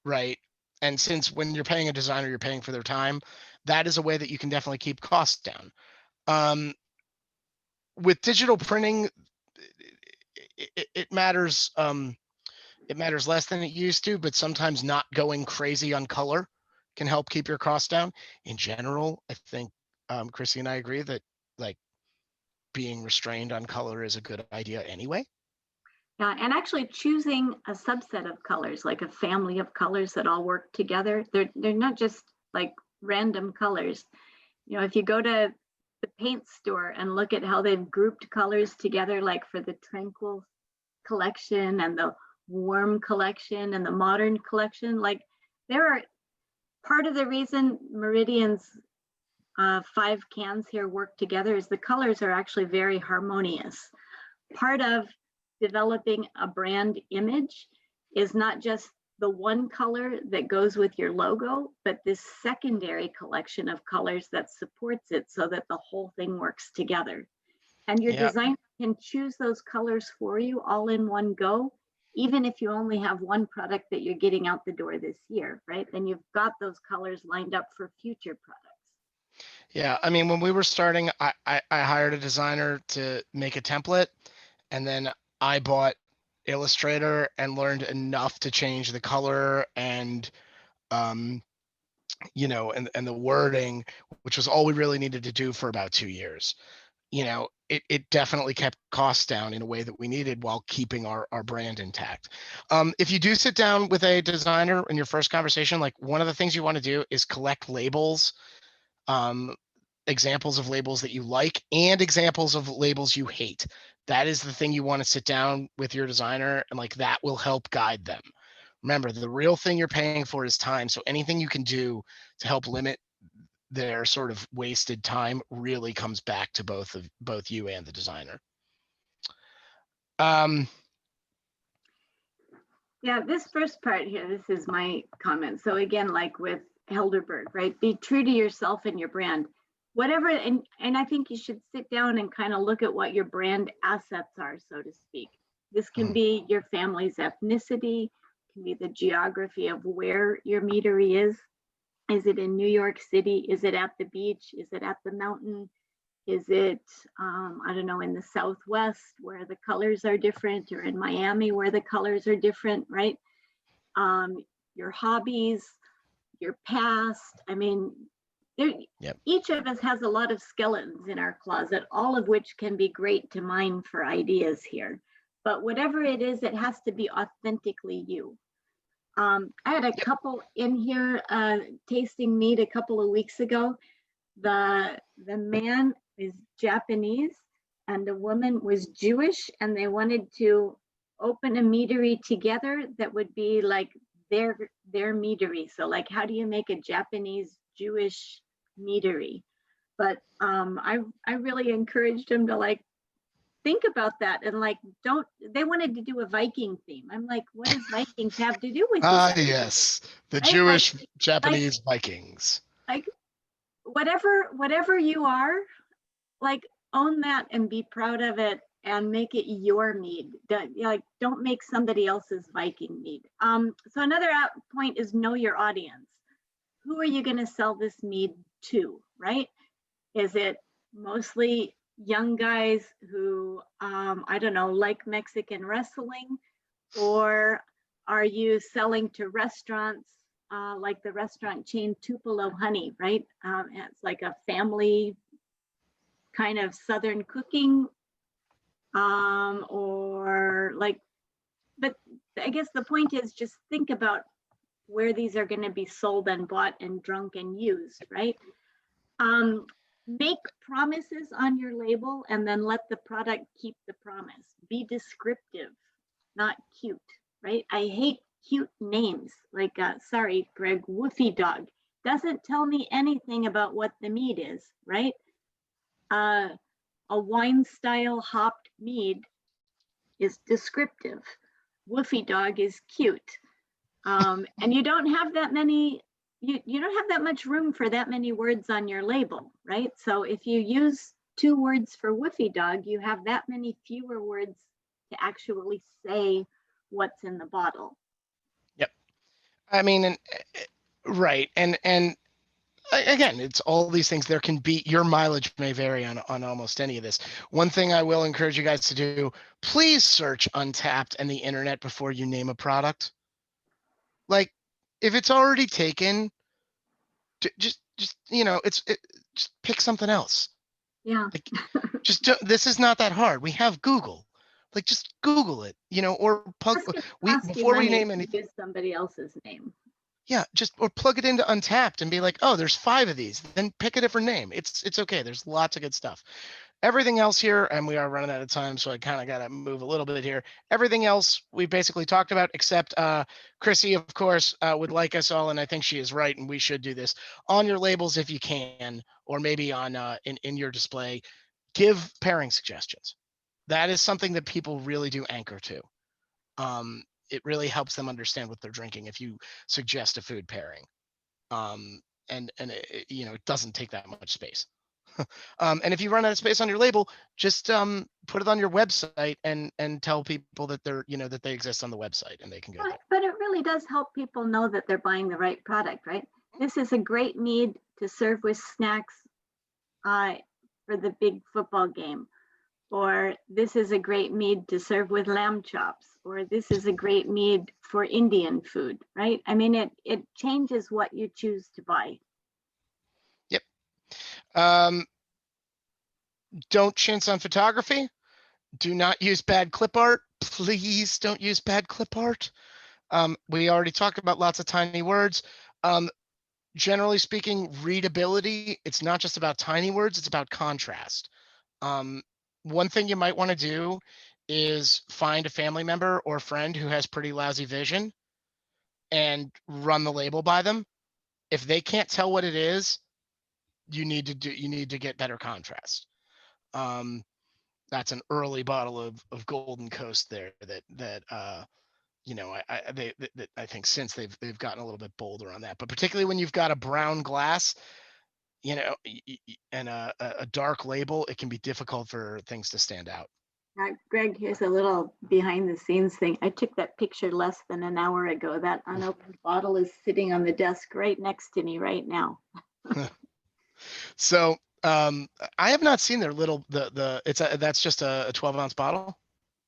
A: right? And since when you're paying a designer, you're paying for their time, that is a way that you can definitely keep costs down. With digital printing, it matters. It matters less than it used to, but sometimes not going crazy on color can help keep your costs down. In general, I think Chrissy and I agree that like being restrained on color is a good idea anyway.
B: Yeah, and actually choosing a subset of colors, like a family of colors that all work together. They're not just like random colors. If you go to the paint store and look at how they've grouped colors together, like for the Tranquil collection and the Warm collection and the Modern collection, like there are part of the reason Meridian's 5 cans here work together is the colors are actually very harmonious. Part of developing a brand image is not just the one color that goes with your logo, but this secondary collection of colors that supports it so that the whole thing works together. And your designer can choose those colors for you all in one go, even if you only have one product that you're getting out the door this year, right? Then you've got those colors lined up for future products.
A: Yeah, I mean, when we were starting, I hired a designer to make a template, and then I bought Illustrator and learned enough to change the color and and the wording, which was all we really needed to do for about 2 years. It definitely kept costs down in a way that we needed while keeping our brand intact. If you do sit down with a designer in your first conversation, like one of the things you want to do is collect labels, examples of labels that you like and examples of labels you hate. That is the thing you want to sit down with your designer, and like that will help guide them. Remember, the real thing you're paying for is time. So anything you can do to help limit their sort of wasted time really comes back to both you and the designer.
B: Yeah, this first part here, this is my comment. So again, like with Helderberg, right? Be true to yourself and your brand. Whatever, and I think you should sit down and kind of look at what your brand assets are, so to speak. This can be your family's ethnicity, can be the geography of where your meadery is. Is it in New York City? Is it at the beach? Is it at the mountain? Is it, I don't know, in the Southwest where the colors are different, or in Miami where the colors are different, right? Your hobbies, your past. I mean, each of us has a lot of skeletons in our closet, all of which can be great to mine for ideas here. But whatever it is, it has to be authentically you. I had a couple in here tasting mead a couple of weeks ago. The man is Japanese and the woman was Jewish, and they wanted to open a meadery together that would be like their meadery. So like, how do you make a Japanese Jewish meadery? But I really encouraged him to like think about that, and like, they wanted to do a Viking theme. I'm like, what does Vikings have to do with this?
A: Yes, the
B: Right?
A: Jewish Japanese Vikings.
B: Like whatever you are, like, own that and be proud of it and make it your mead. Don't make somebody else's Viking mead. So another point is know your audience. Who are you going to sell this mead to, right? Is it mostly young guys who, I don't know, like Mexican wrestling? Or are you selling to restaurants like the restaurant chain Tupelo Honey, right? It's like a family kind of Southern cooking, or like, but I guess the point is just think about where these are going to be sold and bought and drunk and used, right? Make promises on your label and then let the product keep the promise. Be descriptive, not cute, right? I hate cute names like, sorry, Greg, Woofy Dog. Doesn't tell me anything about what the mead is, right? A wine style hopped mead is descriptive. Woofy Dog is cute. And you don't have that many, you don't have that much room for that many words on your label, right? So if you use 2 words for Woofy Dog, you have that many fewer words to actually say what's in the bottle.
A: Yep. I mean, and right. And again, it's all these things. There can be, your mileage may vary on almost any of this. One thing I will encourage you guys to do, please search Untapped and the internet before you name a product. Like, if it's already taken, just just pick something else.
B: Yeah.
A: Like, this is not that hard. We have Google. Like, just Google it, or before we name anything.
B: Use somebody else's name.
A: Yeah, or plug it into Untapped and be like, oh, there's 5 of these. Then pick a different name. It's okay. There's lots of good stuff. Everything else here, and we are running out of time, so I kind of got to move a little bit here. Everything else we basically talked about, except Chrissie, of course, would like us all, and I think she is right, and we should do this on your labels if you can, or maybe on in your display. Give pairing suggestions. That is something that people really do anchor to. It really helps them understand what they're drinking if you suggest a food pairing. And it doesn't take that much space. And if you run out of space on your label, just put it on your website and tell people that that they exist on the website and they can go there.
B: But it really does help people know that they're buying the right product, right? This is a great mead to serve with snacks for the big football game. Or this is a great mead to serve with lamb chops, or this is a great mead for Indian food, right? I mean, it changes what you choose to buy.
A: Yep. Don't chintz on photography. Do not use bad clip art. Please don't use bad clip art. We already talked about lots of tiny words. Generally speaking, readability, it's not just about tiny words, it's about contrast. One thing you might want to do is find a family member or friend who has pretty lousy vision and run the label by them. If they can't tell what it is, you need to get better contrast. That's an early bottle of Golden Coast there that I think since they've gotten a little bit bolder on that, but particularly when you've got a brown glass, and a dark label, it can be difficult for things to stand out.
B: Greg, here's a little behind the scenes thing. I took that picture less than an hour ago. That unopened bottle is sitting on the desk right next to me right now.
A: So I have not seen their little that's just a 12-ounce bottle.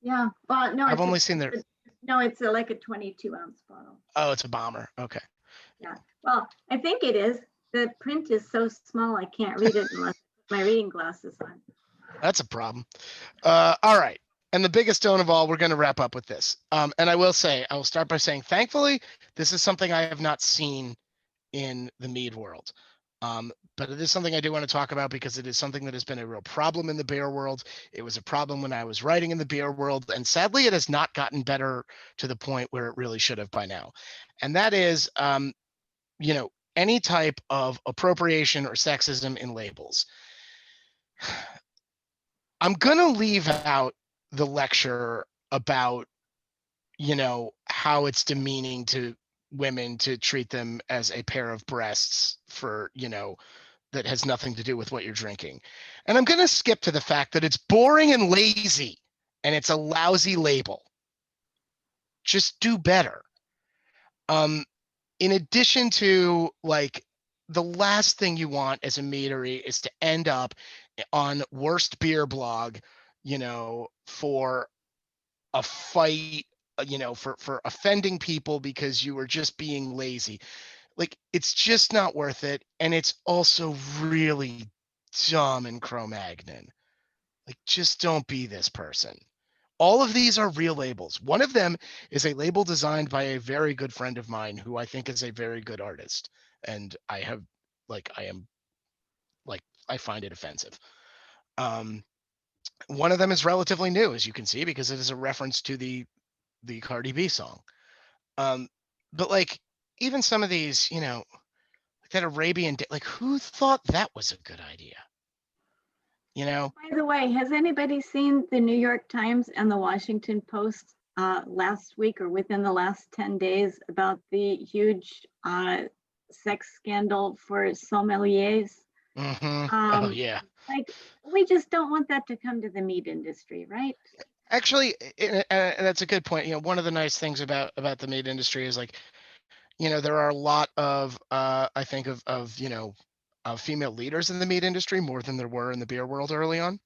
B: Yeah, well, no,
A: I've only seen their.
B: No, it's like a 22-ounce bottle.
A: Oh, it's a bomber. Okay.
B: Yeah. Well, I think it is. The print is so small I can't read it unless I put my reading glasses on.
A: That's a problem. All right. And the biggest stone of all, we're going to wrap up with this. And I will start by saying, thankfully, this is something I have not seen in the mead world. But it is something I do want to talk about because it is something that has been a real problem in the beer world. It was a problem when I was writing in the beer world, and sadly, it has not gotten better to the point where it really should have by now. And that is, any type of appropriation or sexism in labels. I'm going to leave out the lecture about, how it's demeaning to women to treat them as a pair of breasts for, that has nothing to do with what you're drinking. And I'm going to skip to the fact that it's boring and lazy and it's a lousy label. Just do better. In addition to, like, the last thing you want as a meadery is to end up on Worst Beer Blog, for a fight for offending people because you were just being lazy. Like, it's just not worth it. And it's also really dumb and Cro-Magnon. Like, just don't be this person. All of these are real labels. One of them is a label designed by a very good friend of mine who I think is a very good artist. And I find it offensive. Um, one of them is relatively new, as you can see, because it is a reference to the Cardi B song. Um, but like, even some of these, like that Arabian, like, who thought that was a good idea? You know?
B: By the way, has anybody seen the New York Times and the Washington Post last week or within the last 10 days about the huge sex scandal for sommeliers?
A: Oh yeah.
B: Like, we just don't want that to come to the meat industry, right?
A: Actually, and that's a good point. One of the nice things about the meat industry is, like, there are a lot of I think of female leaders in the meat industry, more than there were in the beer world early on.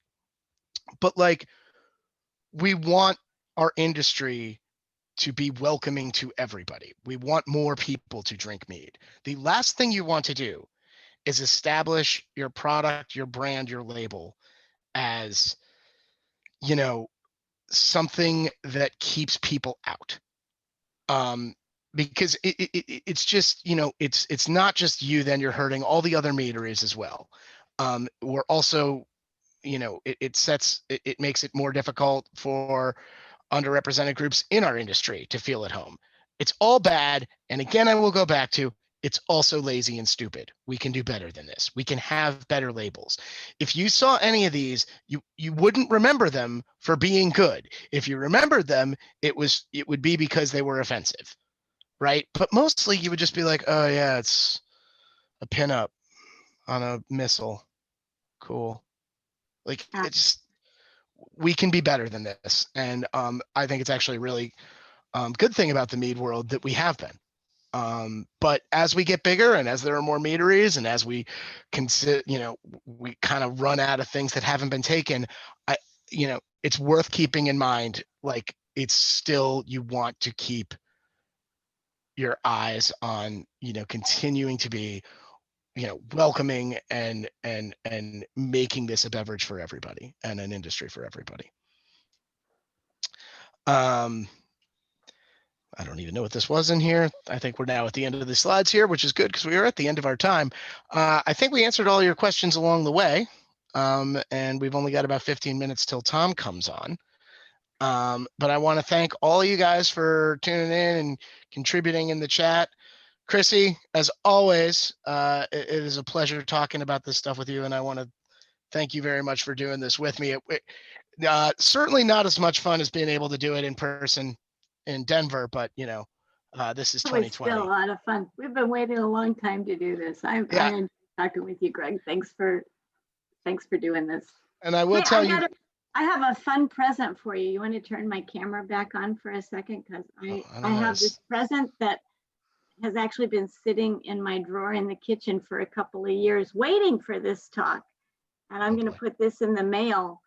A: But like, we want our industry to be welcoming to everybody. We want more people to drink mead. The last thing you want to do is establish your product, your brand, your label as, you know, something that keeps people out. Because it's just, it's not just you, then you're hurting all the other meaderies as well. We're also, it makes it more difficult for underrepresented groups in our industry to feel at home. It's all bad. And again, I will go back to, it's also lazy and stupid. We can do better than this. We can have better labels. If you saw any of these, you wouldn't remember them for being good. If you remembered them, it would be because they were offensive, right? But mostly you would just be like, oh yeah, it's a pinup on a missile. Cool. Like,
B: Uh,
A: it's, we can be better than this. And I think it's actually really good thing about the mead world that we have been. But as we get bigger and as there are more meaderies and as we consider, we kind of run out of things that haven't been taken, it's worth keeping in mind. Like, it's still, you want to keep your eyes on, continuing to be, welcoming and making this a beverage for everybody and an industry for everybody. Um, I don't even know what this was in here. I think we're now at the end of the slides here, which is good because we are at the end of our time. I think we answered all your questions along the way. And we've only got about 15 minutes till Tom comes on. But I want to thank all of you guys for tuning in and contributing in the chat. Chrissie, as always, it is a pleasure talking about this stuff with you. And I want to thank you very much for doing this with me. Certainly not as much fun as being able to do it in person in Denver, but this is
B: it was still a
A: 2020.
B: lot of fun. We've been waiting a long time to do this. I
A: Yeah,
B: enjoyed talking with you, Greg. Thanks for doing this.
A: and I will
B: Hey,
A: tell you.
B: I have a fun present for you. You want to turn my camera back on for a second? Because I have this present that has actually been sitting in my drawer in the kitchen for a couple of years, waiting for this talk. And I'm going to put this in the mail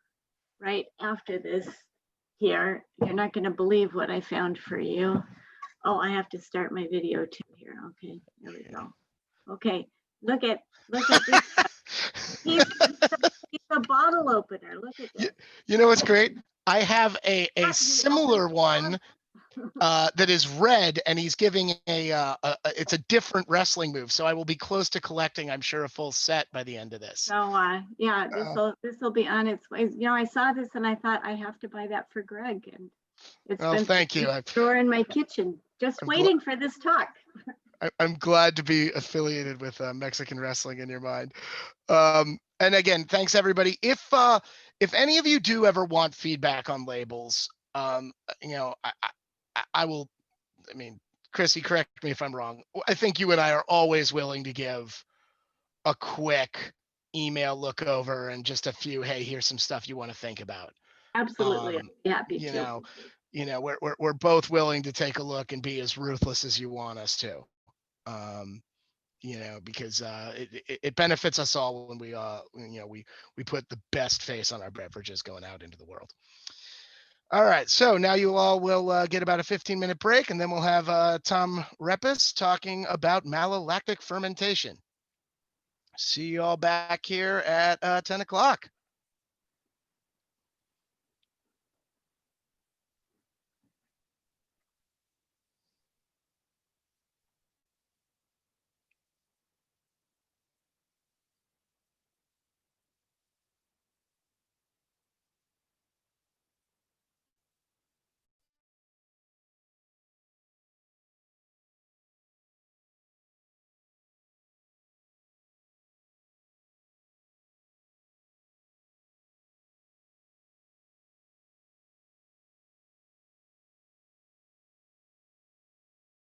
B: right after this here. You're not going to believe what I found for you. Oh, I have to start my video too here. Okay, there we go. Okay, look at this. He's a bottle opener. Look at this.
A: You know what's great? I have a similar one that is red, and he's giving it's a different wrestling move. So I will be close to collecting, I'm sure, a full set by the end of this.
B: So yeah, this will be on its way. I saw this and I thought I have to buy that for Greg, and it's been
A: thank you.
B: Store in my kitchen, just waiting for this talk.
A: I'm glad to be affiliated with Mexican wrestling in your mind. And again, thanks everybody. If any of you do ever want feedback on labels, I will. I mean, Chrissie, correct me if I'm wrong. I think you and I are always willing to give a quick email look over and just a few, hey, here's some stuff you want to think about.
B: Absolutely, happy to.
A: We're both willing to take a look and be as ruthless as you want us to. Because it benefits us all when we put the best face on our beverages going out into the world. All right, so now you all will get about a 15-minute break, and then we'll have Tom Repis talking about malolactic fermentation. See you all back here at 10 o'clock.